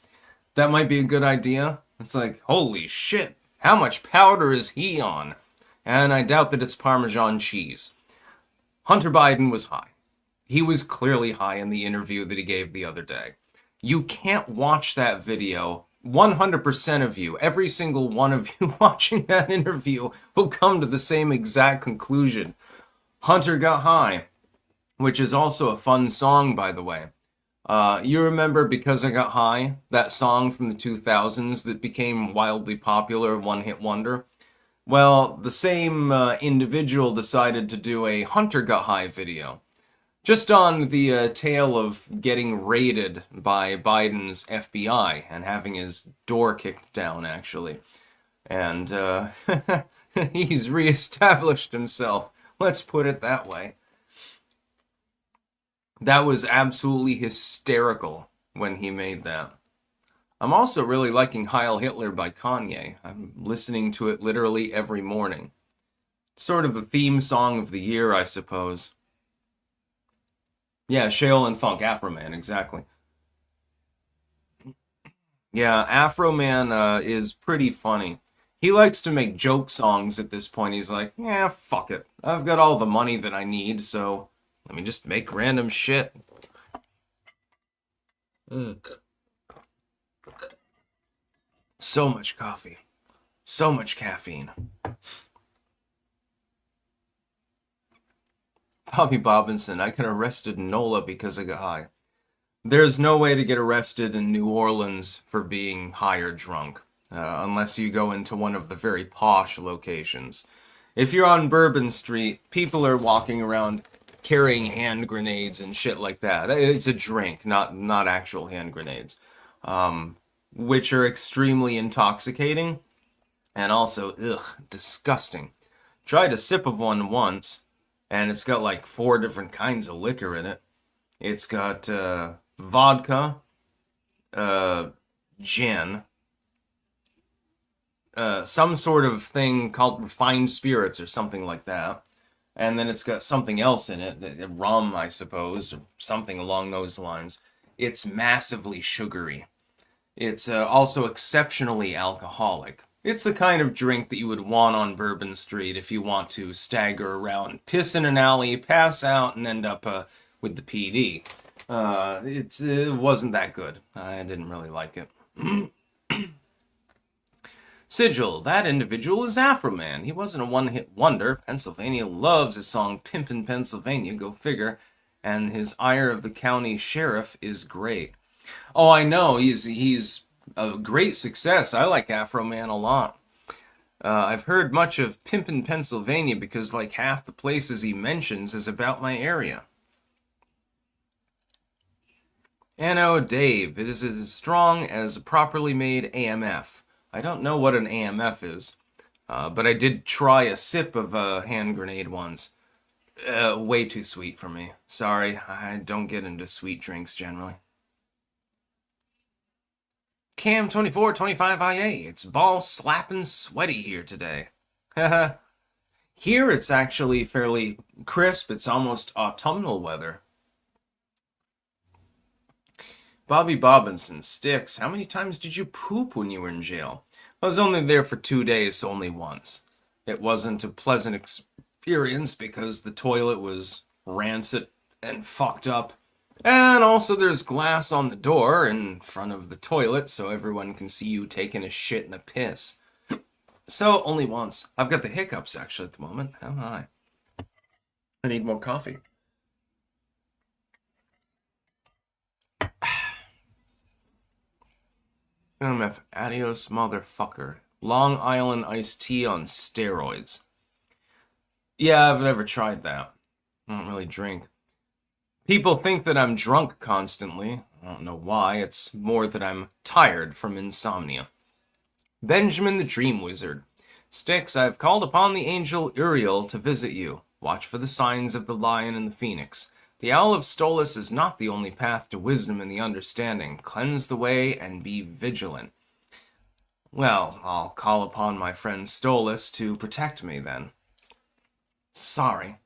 That might be a good idea. It's like, holy shit, how much powder is he on? And I doubt that it's Parmesan cheese. Hunter Biden was high. He was clearly high in the interview that he gave the other day. You can't watch that video. 100% of you, every single one of you watching that interview will come to the same exact conclusion. Hunter got high, which is also a fun song, by the way. You remember Because I Got High, that song from the 2000s that became wildly popular, one-hit wonder? Well, the same individual decided to do a Hunter Got High video. Just on the tail of getting raided by Biden's FBI and having his door kicked down, actually. And he's reestablished himself. Let's put it that way. That was absolutely hysterical when he made that. I'm also really liking Heil Hitler by Kanye. I'm listening to it literally every morning. Sort of a theme song of the year, I suppose. Yeah, Shale and Funk, Afro Man, exactly. Yeah, Afro Man is pretty funny. He likes to make joke songs at this point. He's like, yeah, fuck it. I've got all the money that I need, so let me just make random shit. So much coffee. So much caffeine. Bobby Bobinson, I got arrested in NOLA because I got high. There's no way to get arrested in New Orleans for being high or drunk, unless you go into one of the very posh locations. If you're on Bourbon Street, people are walking around carrying hand grenades and shit like that. It's a drink, not actual hand grenades, which are extremely intoxicating and also, disgusting. Tried a sip of one once, and it's got like 4 different kinds of liquor in it. It's got vodka, gin, some sort of thing called refined spirits or something like that. And then it's got something else in it, rum, I suppose, or something along those lines. It's massively sugary. It's also exceptionally alcoholic. It's the kind of drink that you would want on Bourbon Street if you want to stagger around, piss in an alley, pass out, and end up with the PD. It wasn't that good. I didn't really like it. Sigil, that individual is Afro Man. He wasn't a one-hit wonder. Pennsylvania loves his song Pimpin' Pennsylvania, go figure. And his Ire of the County Sheriff is great. Oh, I know. He's a great success. I like Afro Man a lot. I've heard much of Pimpin' Pennsylvania because like half the places he mentions is about my area. Anno Dave, it is as strong as a properly made AMF. I don't know what an AMF is, but I did try a sip of a hand grenade once. Way too sweet for me. Sorry, I don't get into sweet drinks generally. Cam 2425IA, it's ball slapping sweaty here today. Haha. Here it's actually fairly crisp, it's almost autumnal weather. Bobby Bobinson, Sticks, how many times did you poop when you were in jail? I was only there for 2 days, so only once. It wasn't a pleasant experience because the toilet was rancid and fucked up. And also there's glass on the door in front of the toilet so everyone can see you taking a shit and a piss. So only once. I've got the hiccups actually at the moment. How am I? I need more coffee. MF, adios motherfucker. Long Island iced tea on steroids. Yeah, I've never tried that. I don't really drink. People think that I'm drunk constantly. I don't know why. It's more that I'm tired from insomnia. Benjamin the Dream Wizard. Sticks, I've called upon the angel Uriel to visit you. Watch for the signs of the lion and the phoenix. The owl of Stolas is not the only path to wisdom and the understanding. Cleanse the way and be vigilant. Well, I'll call upon my friend Stolas to protect me then. Sorry.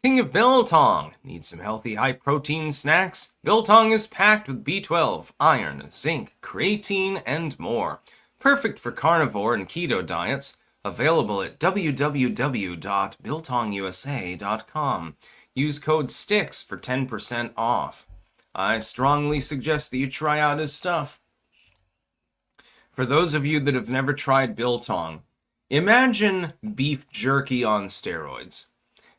King of Biltong. Need some healthy high-protein snacks? Biltong is packed with B12, iron, zinc, creatine, and more. Perfect for carnivore and keto diets. Available at www.biltongusa.com. Use code STICKS for 10% off. I strongly suggest that you try out his stuff. For those of you that have never tried Biltong, imagine beef jerky on steroids.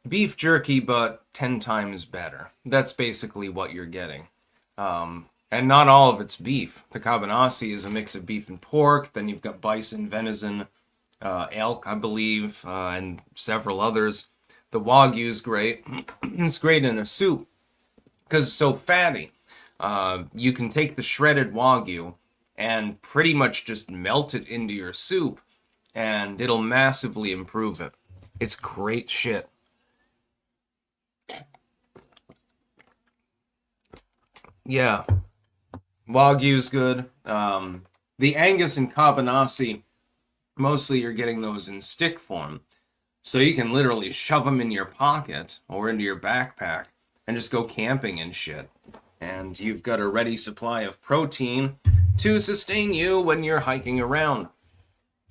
Beef jerky, but 10 times better. That's basically what you're getting. And not all of it's beef. The cabanassi is a mix of beef and pork. Then you've got bison, venison, elk, I believe, and several others. The Wagyu is great. It's great in a soup because it's so fatty. You can take the shredded Wagyu and pretty much just melt it into your soup, and it'll massively improve it. It's great shit. Yeah, Wagyu's good. The Angus and Cabanassi, mostly you're getting those in stick form. So you can literally shove them in your pocket or into your backpack and just go camping and shit. And you've got a ready supply of protein to sustain you when you're hiking around.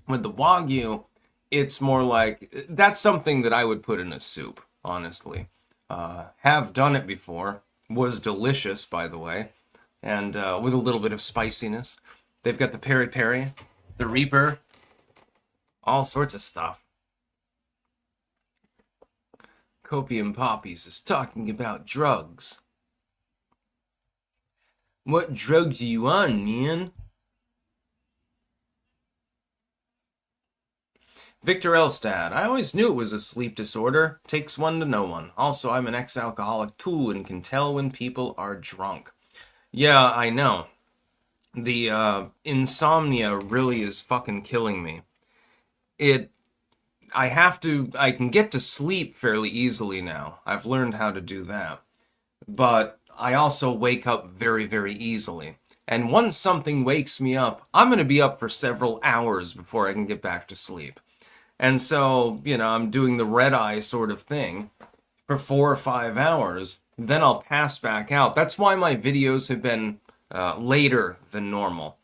With the Wagyu, it's more like, that's something that I would put in a soup, honestly. Have done it before. Was delicious, by the way. And with a little bit of spiciness. They've got the peri peri, the Reaper, all sorts of stuff. Copium Poppies is talking about drugs. What drugs are you on, man? Victor Elstad, I always knew it was a sleep disorder. Takes one to know one. Also, I'm an ex-alcoholic too and can tell when people are drunk. Yeah, I know. The insomnia really is fucking killing me. I can get to sleep fairly easily now. I've learned how to do that. But I also wake up very, very easily. And once something wakes me up, I'm going to be up for several hours before I can get back to sleep. And so, I'm doing the red eye sort of thing for 4 or 5 hours. Then I'll pass back out. That's why my videos have been later than normal.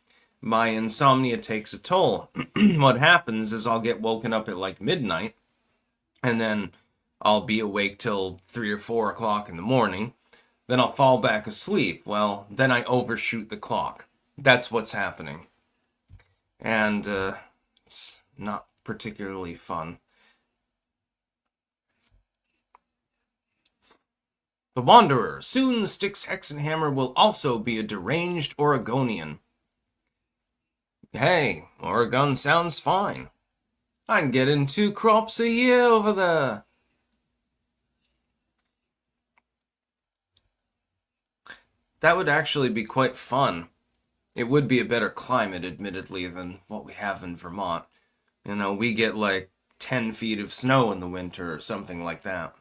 My insomnia takes a toll. What happens is I'll get woken up at like midnight, and then I'll be awake till 3 or 4 o'clock in the morning. Then I'll fall back asleep. Well, then I overshoot the clock. That's what's happening. And it's not particularly fun. The Wanderer. Soon Styx Hexenhammer will also be a deranged Oregonian. Hey, Oregon sounds fine. I can get in 2 crops a year over there. That would actually be quite fun. It would be a better climate, admittedly, than what we have in Vermont. You know, we get like 10 feet of snow in the winter or something like that.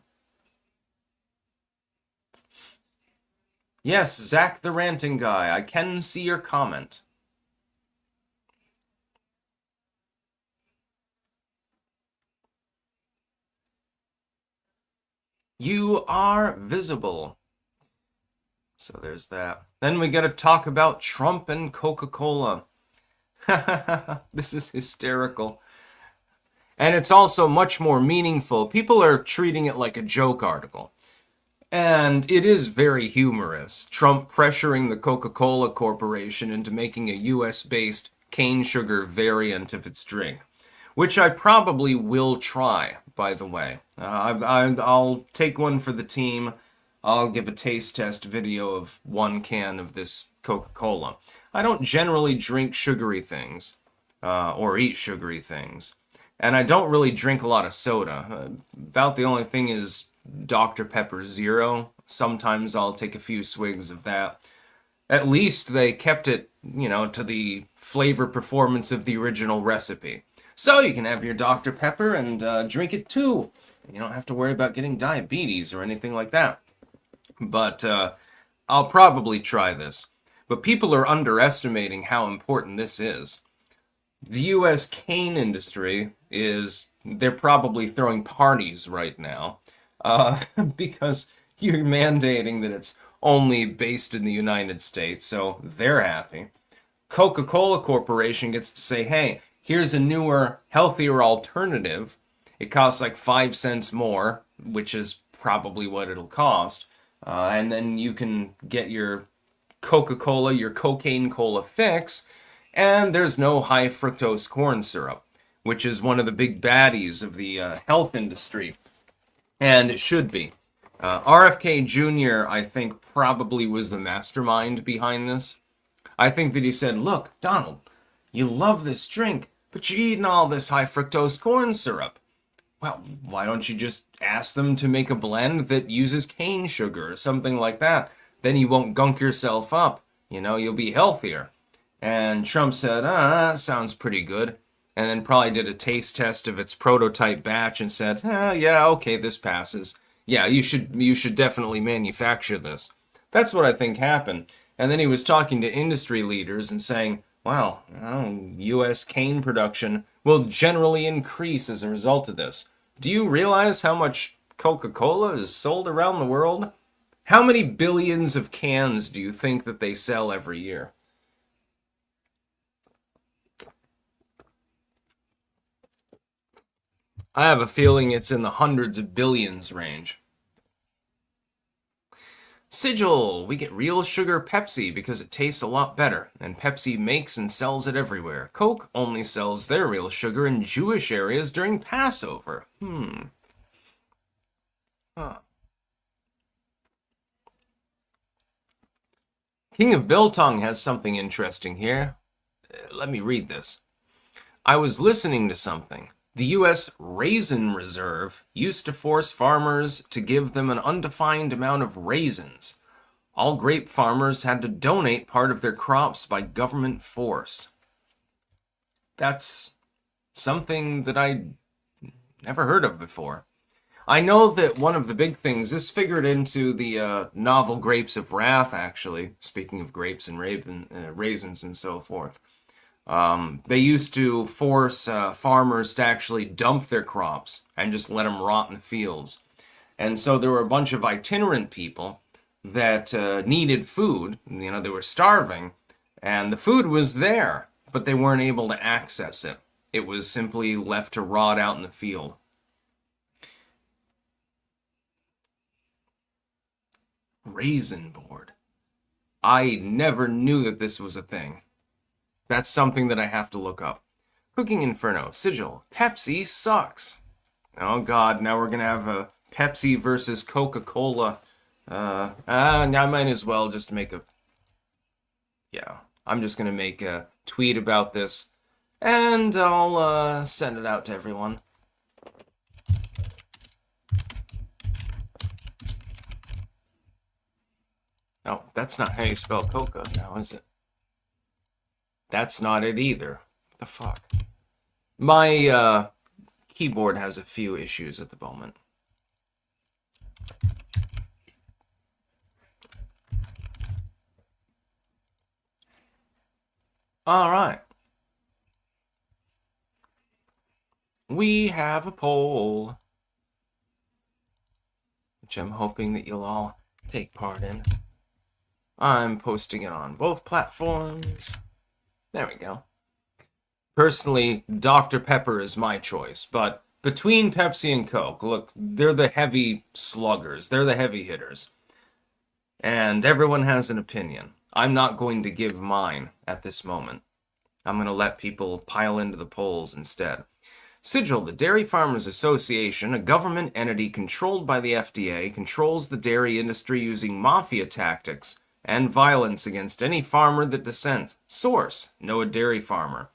Yes, Zach the Ranting Guy, I can see your comment. You are visible. So there's that. Then we gotta talk about Trump and Coca-Cola. This is hysterical. And it's also much more meaningful. People are treating it like a joke article. And it is very humorous. Trump pressuring the Coca-Cola Corporation into making a US-based cane sugar variant of its drink. Which I probably will try, by the way. I'll take one for the team. I'll give a taste test video of one can of this Coca-Cola. I don't generally drink sugary things, or eat sugary things. And I don't really drink a lot of soda. About the only thing is Dr. Pepper Zero. Sometimes I'll take a few swigs of that. At least they kept it, to the flavor performance of the original recipe. So you can have your Dr. Pepper and drink it too. You don't have to worry about getting diabetes or anything like that. But I'll probably try this. But people are underestimating how important this is. The U.S. cane industry they're probably throwing parties right now because you're mandating that it's only based in the United States, so they're happy. Coca-Cola Corporation gets to say, hey, here's a newer, healthier alternative. It costs like 5 cents more, which is probably what it'll cost. And then you can get your Coca-Cola, your cocaine cola fix, and there's no high fructose corn syrup, which is one of the big baddies of the health industry. And it should be. RFK Jr., I think, probably was the mastermind behind this. I think that he said, look, Donald, you love this drink, but you're eating all this high fructose corn syrup. Well, why don't you just ask them to make a blend that uses cane sugar or something like that? Then you won't gunk yourself up. You'll be healthier. And Trump said, that sounds pretty good. And then probably did a taste test of its prototype batch and said, yeah, okay, this passes. Yeah, you should definitely manufacture this. That's what I think happened. And then he was talking to industry leaders and saying, wow, U.S. cane production will generally increase as a result of this. Do you realize how much Coca-Cola is sold around the world? How many billions of cans do you think that they sell every year? I have a feeling it's in the hundreds of billions range. Sigil, we get real sugar Pepsi because it tastes a lot better, and Pepsi makes and sells it everywhere. Coke only sells their real sugar in Jewish areas during Passover. Huh. King of Biltong has something interesting here. Let me read this. I was listening to something. The U.S. Raisin Reserve used to force farmers to give them an undefined amount of raisins. All grape farmers had to donate part of their crops by government force. That's something that I never heard of before. I know that one of the big things, this figured into the novel Grapes of Wrath, actually, speaking of grapes and raisins and so forth. They used to force farmers to actually dump their crops and just let them rot in the fields. And so there were a bunch of itinerant people that needed food. They were starving, and the food was there, but they weren't able to access it. It was simply left to rot out in the field. Raisin board. I never knew that this was a thing. That's something that I have to look up. Cooking Inferno. Sigil. Pepsi sucks. Oh god, now we're gonna have a Pepsi versus Coca-Cola. I might as well just make I'm just gonna make a tweet about this, and I'll send it out to everyone. No, that's not how you spell coca now, is it? That's not it either. What the fuck? My keyboard has a few issues at the moment. All right. We have a poll, which I'm hoping that you'll all take part in. I'm posting it on both platforms. There we go. Personally, Dr. Pepper is my choice, but between Pepsi and Coke, look, they're the heavy sluggers. They're the heavy hitters. And everyone has an opinion. I'm not going to give mine at this moment. I'm going to let people pile into the polls instead. Sigil, the Dairy Farmers Association, a government entity controlled by the FDA, controls the dairy industry using mafia tactics and violence against any farmer that dissents. Source, know a dairy farmer.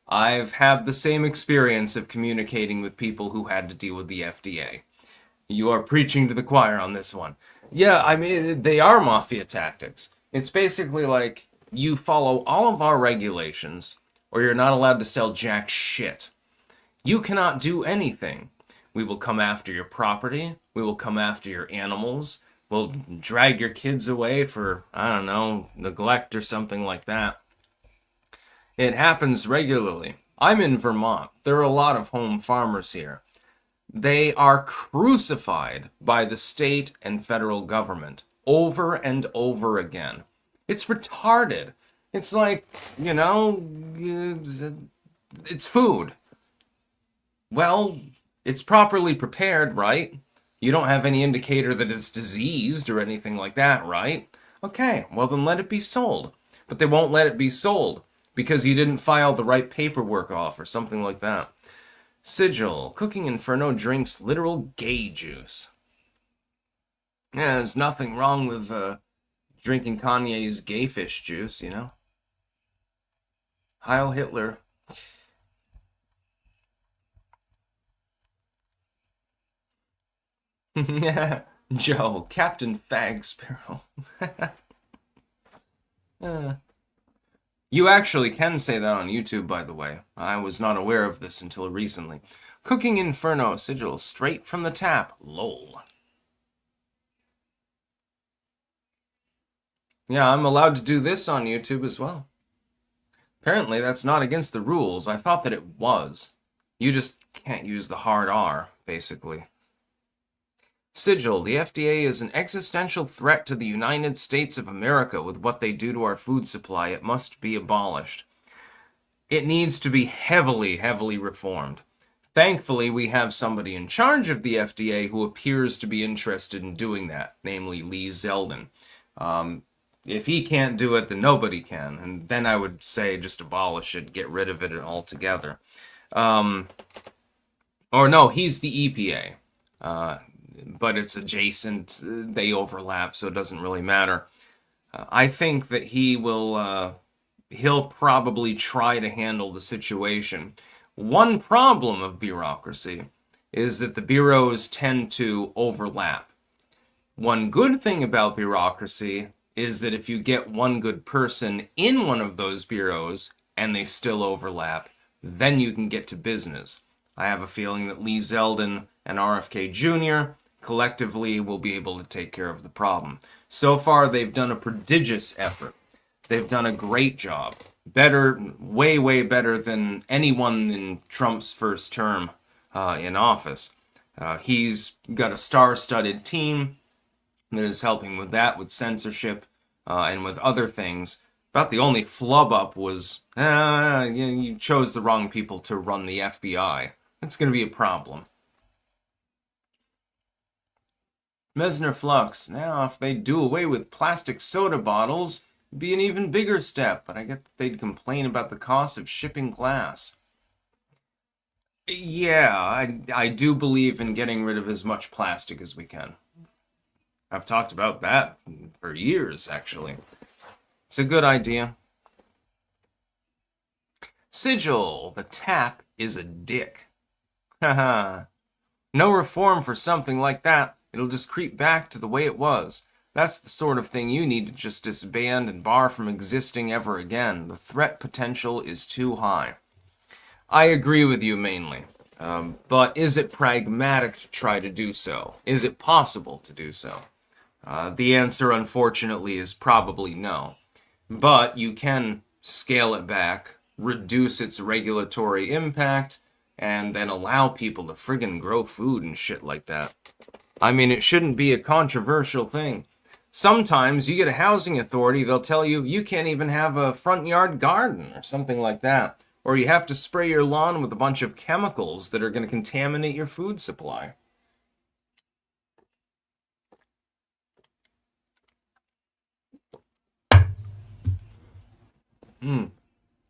I've had the same experience of communicating with people who had to deal with the FDA. You are preaching to the choir on this one. Yeah, I mean, they are mafia tactics. It's basically like you follow all of our regulations, or you're not allowed to sell jack shit. You cannot do anything. We will come after your property. We will come after your animals. We'll drag your kids away for, I don't know, neglect or something like that. It happens regularly. I'm in Vermont. There are a lot of home farmers here. They are crucified by the state and federal government over and over again. It's retarded. It's like, it's food. Well, it's properly prepared, right? You don't have any indicator that it's diseased or anything like that, right? Okay, well then let it be sold. But they won't let it be sold because you didn't file the right paperwork off or something like that. Sigil, Cooking Inferno drinks literal gay juice. Yeah, there's nothing wrong with drinking Kanye's gay fish juice, Heil Hitler. Joe, Captain Fag Sparrow. You actually can say that on YouTube, by the way. I was not aware of this until recently. Cooking Inferno, Sigil, straight from the tap. Lol. Yeah, I'm allowed to do this on YouTube as well. Apparently, that's not against the rules. I thought that it was. You just can't use the hard R, basically. Sigil, the FDA is an existential threat to the United States of America with what they do to our food supply. It must be abolished. It needs to be heavily, heavily reformed. Thankfully, we have somebody in charge of the FDA who appears to be interested in doing that, namely Lee Zeldin. If he can't do it, then nobody can. And then I would say just abolish it, get rid of it altogether. Or no, he's the EPA. But it's adjacent, they overlap, so it doesn't really matter. I think that he'll probably try to handle the situation. One problem of bureaucracy is that the bureaus tend to overlap. One good thing about bureaucracy is that if you get one good person in one of those bureaus and they still overlap, then you can get to business. I have a feeling that Lee Zeldin and RFK Jr. collectively will be able to take care of the problem. So far, they've done a prodigious effort. They've done a great job. Better, way, way better than anyone in Trump's first term in office. He's got a star-studded team that is helping with that, with censorship, and with other things. About the only flub-up was, you chose the wrong people to run the FBI. That's going to be a problem. Mesner Flux. Now, if they do away with plastic soda bottles, it'd be an even bigger step, but I get that they'd complain about the cost of shipping glass. Yeah, I do believe in getting rid of as much plastic as we can. I've talked about that for years, actually. It's a good idea. Sigil, the tap is a dick. Haha. No reform for something like that. It'll just creep back to the way it was. That's the sort of thing you need to just disband and bar from existing ever again. The threat potential is too high. I agree with you mainly. But is it pragmatic to try to do so? Is it possible to do so? The answer, unfortunately, is probably no. But you can scale it back, reduce its regulatory impact, and then allow people to friggin' grow food and shit like that. I mean, it shouldn't be a controversial thing. Sometimes you get a housing authority, they'll tell you you can't even have a front yard garden or something like that. Or you have to spray your lawn with a bunch of chemicals that are going to contaminate your food supply.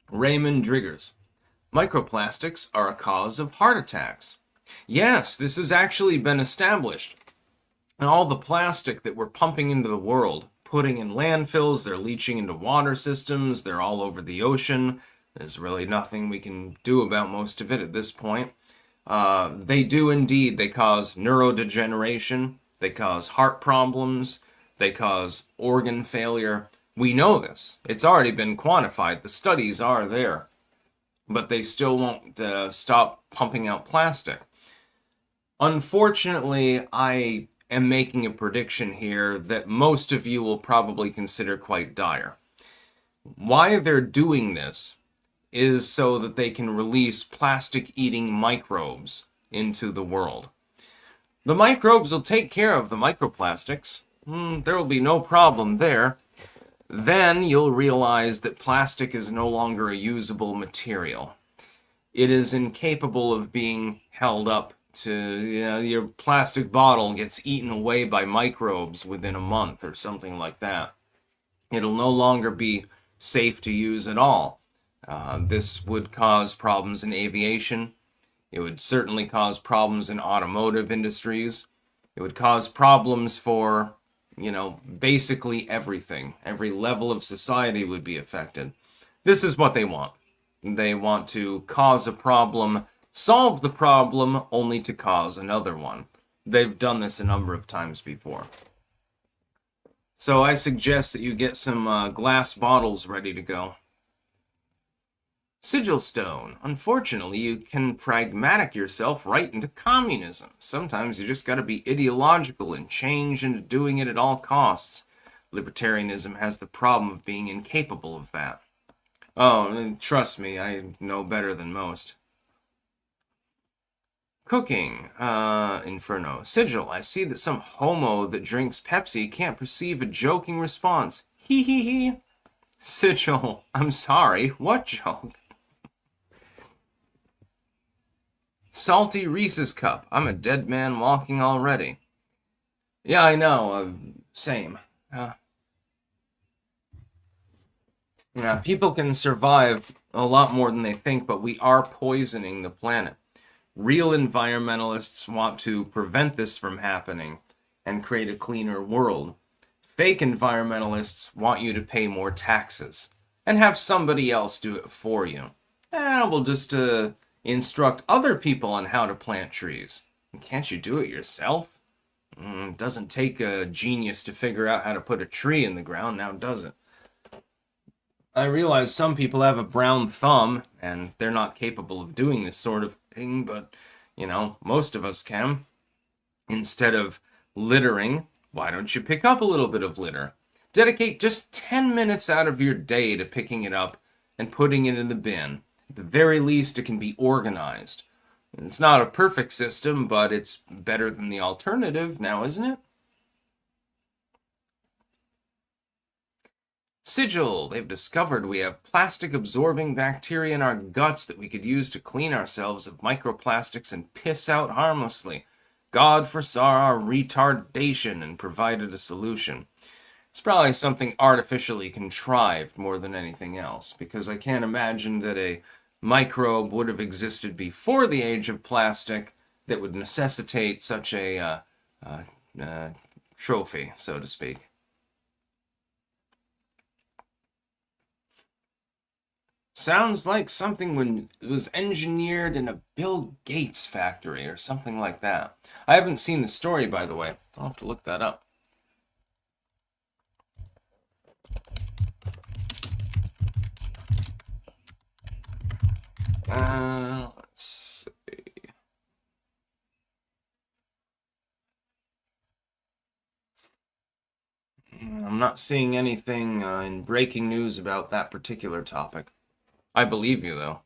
Raymond Driggers. Microplastics are a cause of heart attacks. Yes, this has actually been established. And all the plastic that we're pumping into the world, putting in landfills, they're leaching into water systems, they're all over the ocean. There's really nothing we can do about most of it at this point. They do indeed, they cause neurodegeneration, they cause heart problems, they cause organ failure. We know this. It's already been quantified. The studies are there. But they still won't stop pumping out plastic. Unfortunately, I am making a prediction here that most of you will probably consider quite dire. Why they're doing this is so that they can release plastic-eating microbes into the world. The microbes will take care of the microplastics. There will be no problem there. Then you'll realize that plastic is no longer a usable material. It is incapable of being held up to, your plastic bottle gets eaten away by microbes within a month or something like that. It'll no longer be safe to use at all. This would cause problems in aviation. It would certainly cause problems in automotive industries. It would cause problems for, basically everything. Every level of society would be affected. This is what they want. They want to cause a problem, solve the problem, only to cause another one. They've done this a number of times before. So I suggest that you get some glass bottles ready to go. Sigil Stone. Unfortunately, you can pragmatic yourself right into communism. Sometimes you just gotta be ideological and change into doing it at all costs. Libertarianism has the problem of being incapable of that. Oh, trust me, I know better than most. Cooking. Inferno. Sigil, I see that some homo that drinks Pepsi can't perceive a joking response. Hee hee hee. Sigil, I'm sorry, what joke? Salty Reese's Cup. I'm a dead man walking already. Yeah, I know. Same. Yeah, people can survive a lot more than they think, but we are poisoning the planet. Real environmentalists want to prevent this from happening and create a cleaner world. Fake environmentalists want you to pay more taxes and have somebody else do it for you. We'll just instruct other people on how to plant trees. Can't you do it yourself? It doesn't take a genius to figure out how to put a tree in the ground, now does it? I realize some people have a brown thumb, and they're not capable of doing this sort of thing, but, most of us can. Instead of littering, why don't you pick up a little bit of litter? Dedicate just 10 minutes out of your day to picking it up and putting it in the bin. At the very least, it can be organized. It's not a perfect system, but it's better than the alternative now, isn't it? Sigil, they've discovered we have plastic-absorbing bacteria in our guts that we could use to clean ourselves of microplastics and piss out harmlessly. God foresaw our retardation and provided a solution. It's probably something artificially contrived more than anything else, because I can't imagine that a microbe would have existed before the age of plastic that would necessitate such a trophy, so to speak. Sounds like something when it was engineered in a Bill Gates factory or something like that. I haven't seen the story, by the way. I'll have to look that up. Let's see. I'm not seeing anything in breaking news about that particular topic. I believe you, though.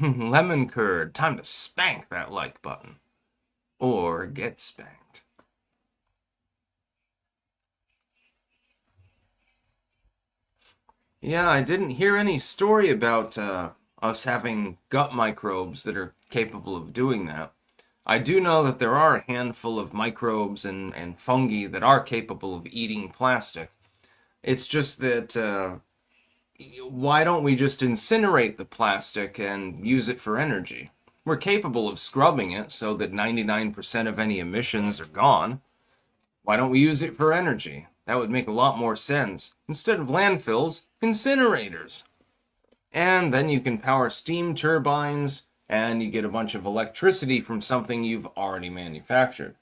Lemon curd. Time to spank that like button. Or get spanked. Yeah, I didn't hear any story about us having gut microbes that are capable of doing that. I do know that there are a handful of microbes and fungi that are capable of eating plastic. It's just that why don't we just incinerate the plastic and use it for energy? We're capable of scrubbing it so that 99% of any emissions are gone. Why don't we use it for energy? That would make a lot more sense. Instead of landfills, incinerators. And then you can power steam turbines and you get a bunch of electricity from something you've already manufactured.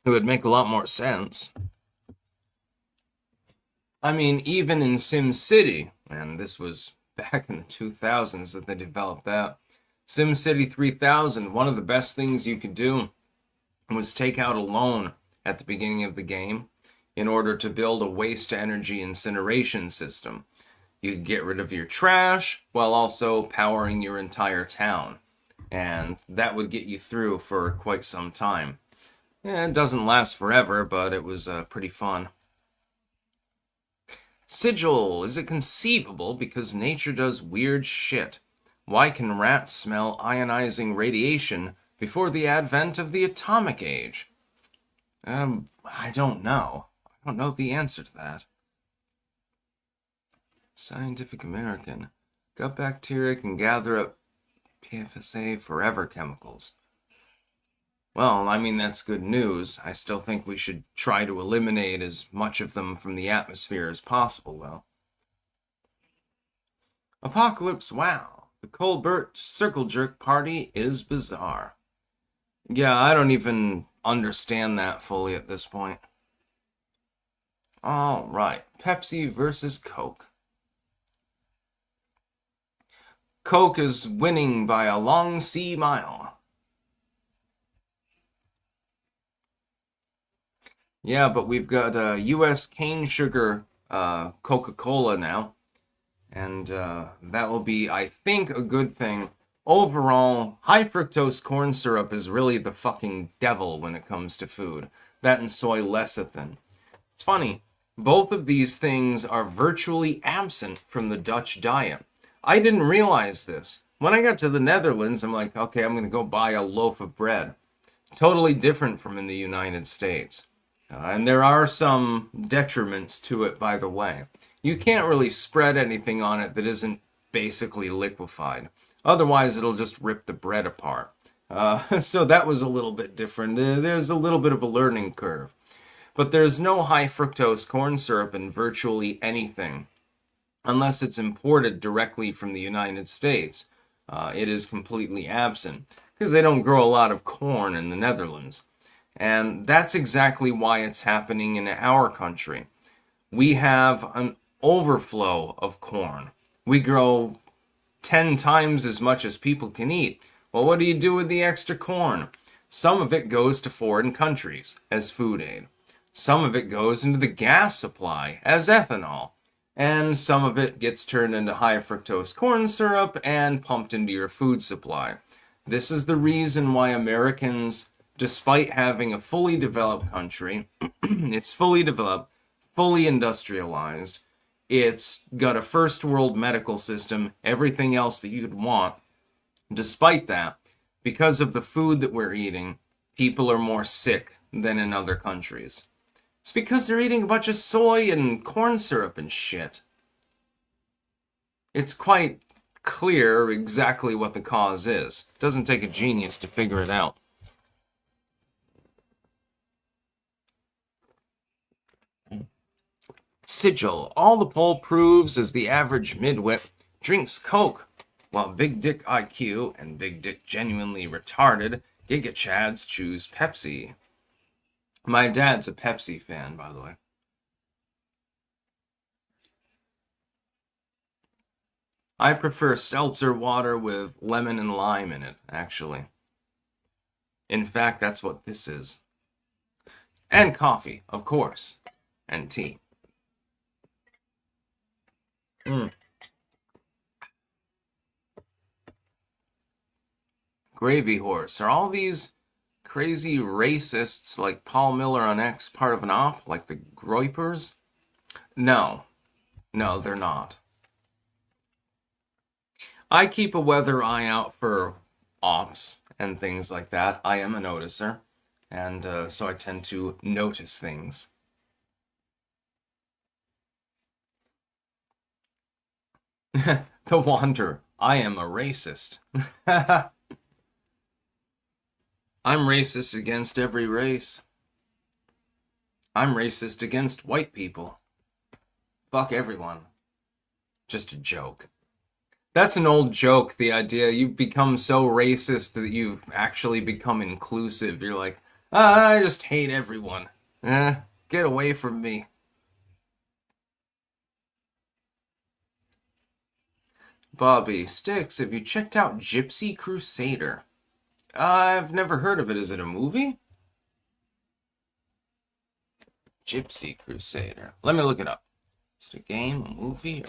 It would make a lot more sense. I mean, even in SimCity, and this was back in the 2000s that they developed that, SimCity 3000, one of the best things you could do was take out a loan at the beginning of the game in order to build a waste energy incineration system. You could get rid of your trash while also powering your entire town. And that would get you through for quite some time. Yeah, it doesn't last forever, but it was pretty fun. Sigil, is it conceivable because nature does weird shit? Why can rats smell ionizing radiation before the advent of the atomic age? I don't know. I don't know the answer to that. Scientific American. Gut bacteria can gather up PFSA forever chemicals. Well, I mean, that's good news. I still think we should try to eliminate as much of them from the atmosphere as possible, though. Apocalypse, wow. The Colbert Circle Jerk Party is bizarre. Yeah, I don't even understand that fully at this point. All right, Pepsi versus Coke. Coke is winning by a long sea mile. Yeah, but we've got U.S. cane sugar Coca-Cola now. And that will be, I think, a good thing. Overall, high fructose corn syrup is really the fucking devil when it comes to food. That and soy lecithin. It's funny, both of these things are virtually absent from the Dutch diet. I didn't realize this. When I got to the Netherlands, I'm like, okay, I'm going to go buy a loaf of bread. Totally different from in the United States. And there are some detriments to it, by the way. You can't really spread anything on it that isn't basically liquefied. Otherwise, it'll just rip the bread apart. So that was a little bit different. There's a little bit of a learning curve. But there's no high fructose corn syrup in virtually anything, unless it's imported directly from the United States. It is completely absent, because they don't grow a lot of corn in the Netherlands. And that's exactly why it's happening in our country. We have an overflow of corn. We grow 10 times as much as people can eat. Well, what do you do with the extra corn? Some of it goes to foreign countries as food aid. Some of it goes into the gas supply as ethanol. And some of it gets turned into high fructose corn syrup and pumped into your food supply. This is the reason why Americans, despite having a fully developed country, it's fully developed, fully industrialized, it's got a first world medical system, everything else that you'd want. Despite that, because of the food that we're eating, people are more sick than in other countries. It's because they're eating a bunch of soy and corn syrup and shit. It's quite clear exactly what the cause is. It doesn't take a genius to figure it out. Sigil. All the poll proves is the average midwit drinks Coke, while Big Dick IQ and Big Dick Genuinely Retarded Giga Chads choose Pepsi. My dad's a Pepsi fan, by the way. I prefer seltzer water with lemon and lime in it, actually. In fact, that's what this is. And coffee, of course. And tea. Mm. Gravy Horse. Are all these crazy racists like Paul Miller on X part of an op, like the Groypers? No. No, they're not. I keep a weather eye out for ops and things like that. I am a noticer, and so I tend to notice things. The Wanderer. I am a racist. I'm racist against every race. I'm racist against white people. Fuck everyone. Just a joke. That's an old joke, the idea you become so racist that you actually become inclusive. You're like, I just hate everyone. Get away from me. Bobby, Sticks, have you checked out Gypsy Crusader? I've never heard of it. Is it a movie? Gypsy Crusader. Let me look it up. Is it a game, a movie?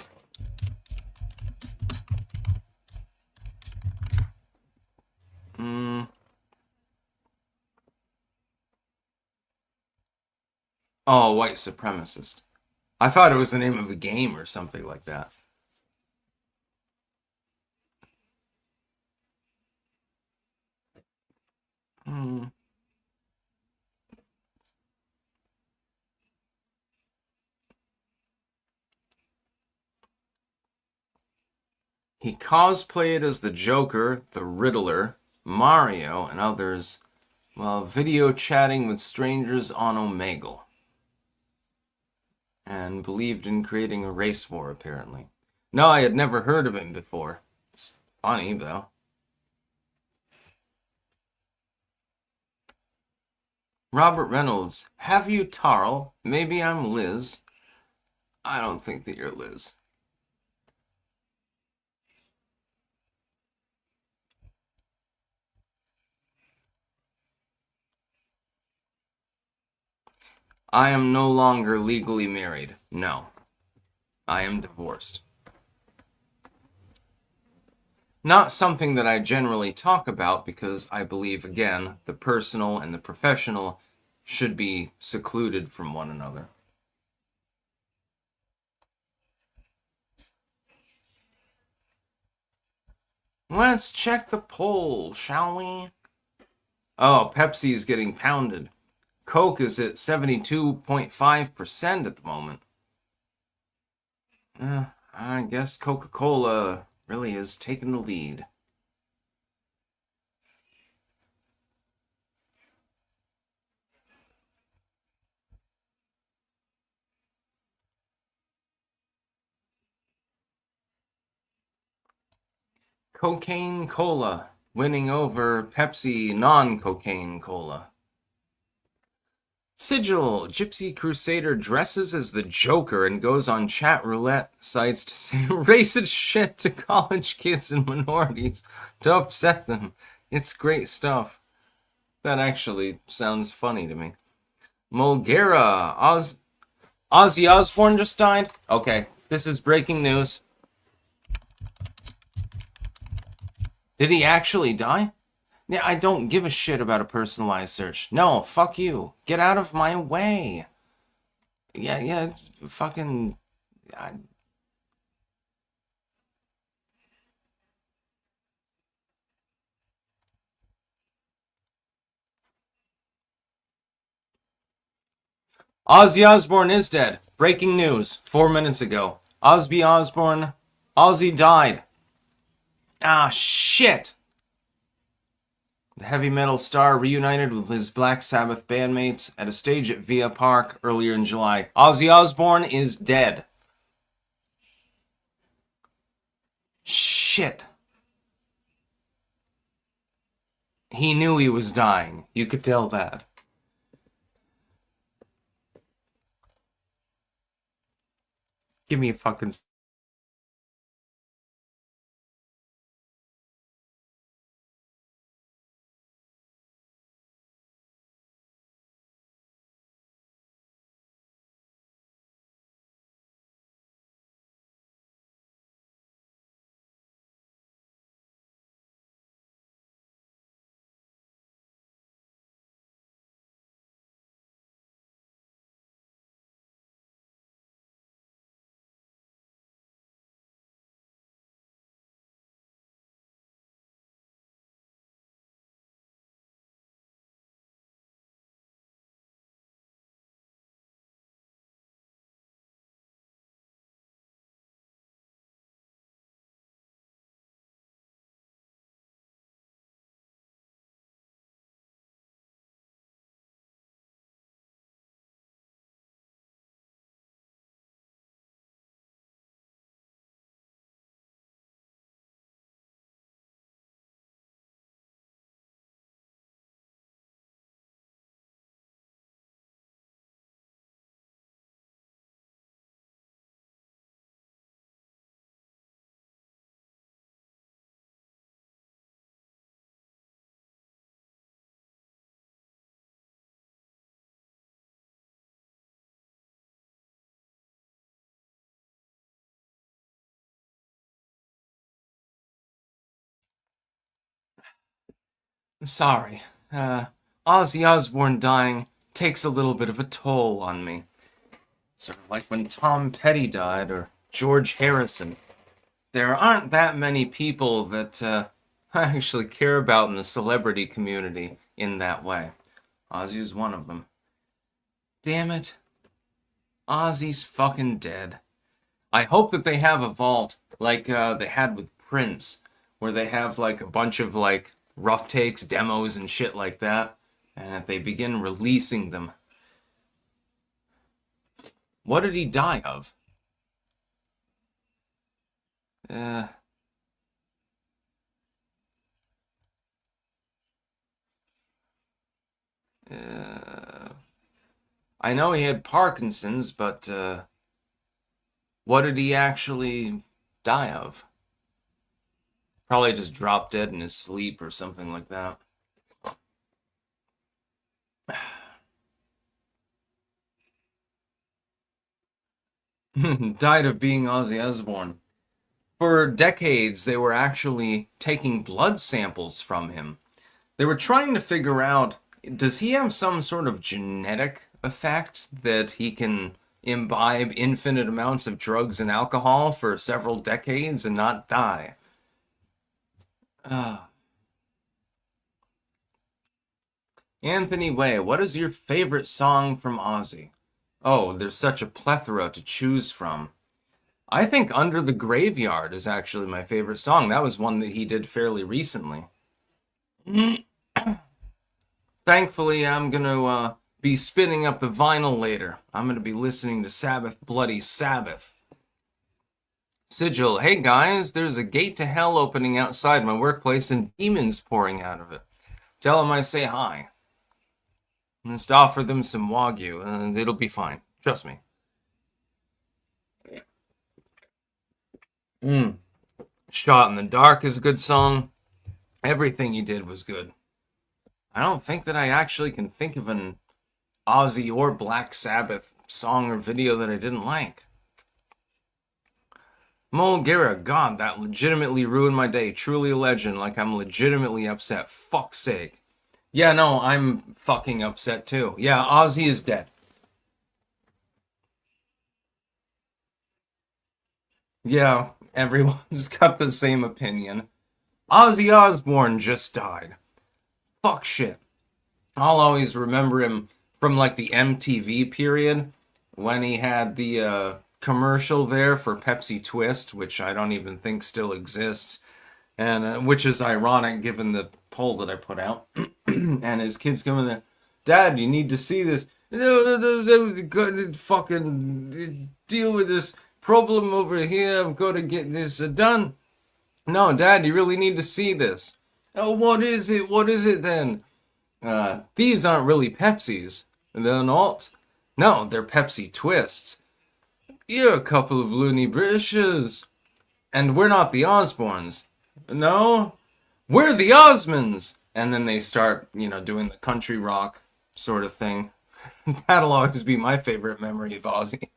Oh, white supremacist. I thought it was the name of a game or something like that. Hmm. He cosplayed as the Joker, the Riddler, Mario, and others while video chatting with strangers on Omegle. And believed in creating a race war, apparently. No, I had never heard of him before. It's funny, though. Robert Reynolds, have you Tarl? Maybe I'm Liz. I don't think that you're Liz. I am no longer legally married. No. I am divorced. Not something that I generally talk about because I believe, again, the personal and the professional should be secluded from one another. Let's check the poll, shall we? Oh, Pepsi is getting pounded. Coke is at 72.5% at the moment. I guess Coca-Cola really is taking the lead. Cocaine Cola winning over Pepsi non-cocaine cola. Sigil, Gypsy Crusader dresses as the Joker and goes on chat roulette sites to say racist shit to college kids and minorities to upset them. It's great stuff. That actually sounds funny to me. Mulgera, Ozzy Osbourne just died? Okay, this is breaking news. Did he actually die? Yeah, I don't give a shit about a personalized search. No, fuck you. Get out of my way. Yeah, fucking... I... Ozzy Osbourne is dead. Breaking news 4 minutes ago. Ozzy died. Ah, shit. The heavy metal star reunited with his Black Sabbath bandmates at a stage at Via Park earlier in July. Ozzy Osbourne is dead. Shit. He knew he was dying. You could tell that. Give me a fucking Sorry. Ozzy Osbourne dying takes a little bit of a toll on me. Sort of like when Tom Petty died or George Harrison. There aren't that many people that I actually care about in the celebrity community in that way. Ozzy is one of them. Damn it. Ozzy's fucking dead. I hope that they have a vault like they had with Prince, where they have like a bunch of like rough takes, demos, and shit like that, and that they begin releasing them. What did he die of? Uh, uh, I know he had Parkinson's, but what did he actually die of? Probably just dropped dead in his sleep or something like that. Died of being Ozzy Osbourne. For decades, they were actually taking blood samples from him. They were trying to figure out, does he have some sort of genetic effect that he can imbibe infinite amounts of drugs and alcohol for several decades and not die? Anthony Way, what is your favorite song from Ozzy? Oh, there's such a plethora to choose from. I think Under the Graveyard is actually my favorite song. That was one that he did fairly recently. Thankfully, I'm going to be spinning up the vinyl later. I'm going to be listening to Sabbath Bloody Sabbath. Sigil, hey guys, there's a gate to hell opening outside my workplace and demons pouring out of it. Tell them I say hi. Just offer them some Wagyu and it'll be fine. Trust me. Shot in the Dark is a good song. Everything he did was good. I don't think that I actually can think of an Ozzy or Black Sabbath song or video that I didn't like. Mulgera, God, that legitimately ruined my day. Truly a legend, like I'm legitimately upset. Fuck's sake. Yeah, no, I'm fucking upset too. Yeah, Ozzy is dead. Yeah, everyone's got the same opinion. Ozzy Osbourne just died. Fuck shit. I'll always remember him from like the MTV period when he had the commercial there for Pepsi Twist, which I don't even think still exists, and which is ironic given the poll that I put out. And his kids coming there, Dad, you need to see this. Fucking deal with this problem over here. I've got to get this done. No, Dad, you really need to see this. Oh, what is it? What is it then? These aren't really Pepsis. They're not. No, they're Pepsi Twists. You're a couple of loony Britishers. And we're not the Osbournes. No, we're the Osmonds. And then they start, doing the country rock sort of thing. That'll always be my favorite memory of Ozzy.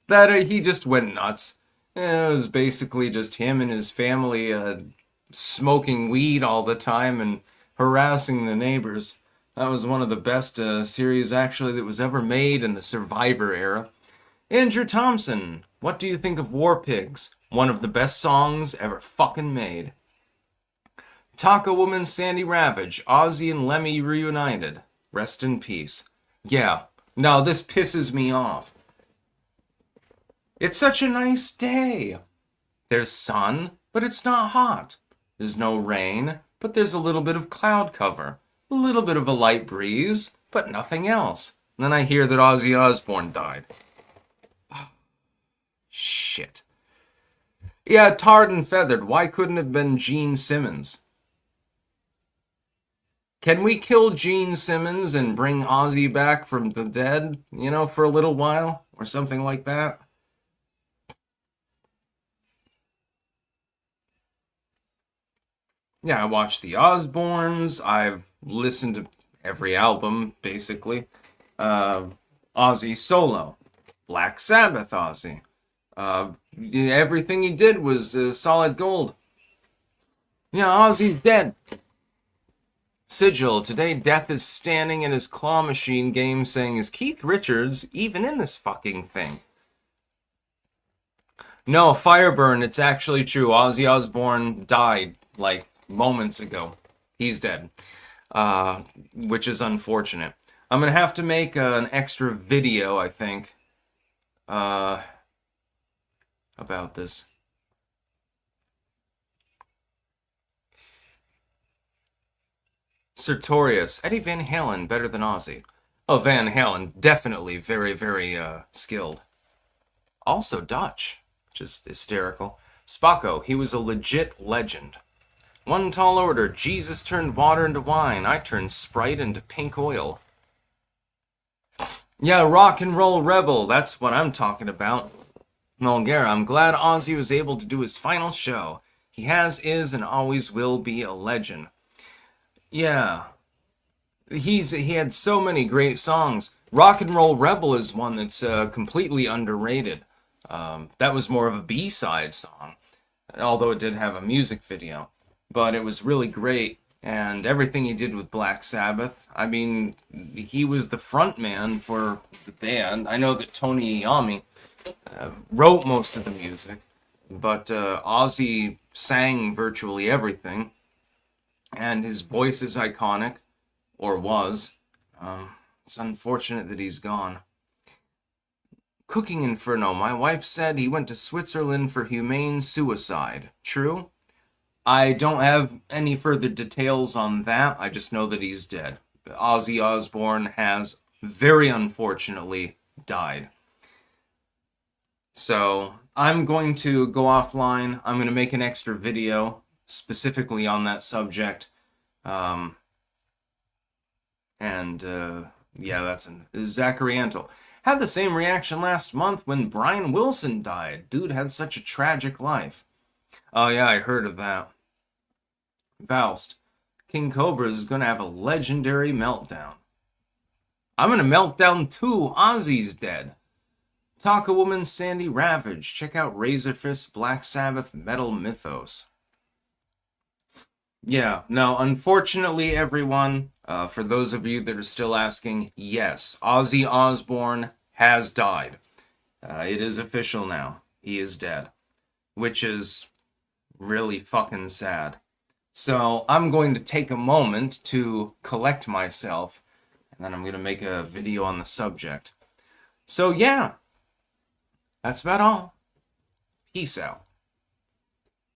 That he just went nuts. It was basically just him and his family smoking weed all the time and harassing the neighbors. That was one of the best series actually that was ever made in the Survivor era. Andrew Thompson, what do you think of War Pigs? One of the best songs ever fucking made. Taco Woman Sandy Ravage, Ozzy and Lemmy reunited. Rest in peace. Yeah, no, this pisses me off. It's such a nice day. There's sun, but it's not hot. There's no rain, but there's a little bit of cloud cover. A little bit of a light breeze, but nothing else. And then I hear that Ozzy Osbourne died. Shit. Yeah, tarred and feathered. Why couldn't it have been Gene Simmons? Can we kill Gene Simmons and bring Ozzy back from the dead, for a little while? Or something like that? Yeah, I watched the Osbournes. I've listened to every album, basically. Ozzy solo. Black Sabbath Ozzy. Everything he did was solid gold. Yeah, Ozzy's dead. sigil. Today, Death is standing in his claw machine game saying, is Keith Richards even in this fucking thing? No, Fireburn, it's actually true. Ozzy Osbourne died, like, moments ago. He's dead. Which is unfortunate. I'm going to have to make an extra video, I think, about this. Sartorius. Eddie Van Halen, better than Ozzy. Oh, Van Halen, definitely very, very skilled. Also Dutch, which is hysterical. Spocko, he was a legit legend. One tall order, Jesus turned water into wine. I turned Sprite into pink oil. Yeah, rock and roll rebel, that's what I'm talking about. Mulgara, I'm glad Ozzy was able to do his final show. He has, is, and always will be a legend. Yeah. He had so many great songs. Rock and Roll Rebel is one that's completely underrated. That was more of a B-side song, although it did have a music video. But it was really great, and everything he did with Black Sabbath. I mean, he was the front man for the band. I know that Tony Iommi wrote most of the music, but Ozzy sang virtually everything. And his voice is iconic, or was. It's unfortunate that he's gone. Cooking Inferno. My wife said he went to Switzerland for humane suicide. True? I don't have any further details on that. I just know that he's dead. Ozzy Osbourne has, very unfortunately, died. So, I'm going to go offline. I'm going to make an extra video specifically on that subject. Yeah, that's Zachary Antle. Had the same reaction last month when Brian Wilson died. Dude had such a tragic life. Oh yeah, I heard of that. Faust. King Cobra is going to have a legendary meltdown. I'm going to melt down too. Ozzy's dead. Taco Woman Sandy Ravage. Check out Razorfist Black Sabbath Metal Mythos. Yeah, no, unfortunately, everyone, for those of you that are still asking, yes, Ozzy Osbourne has died. It is official now. He is dead. Which is really fucking sad. So, I'm going to take a moment to collect myself, and then I'm going to make a video on the subject. So, yeah, that's about all. Peace out.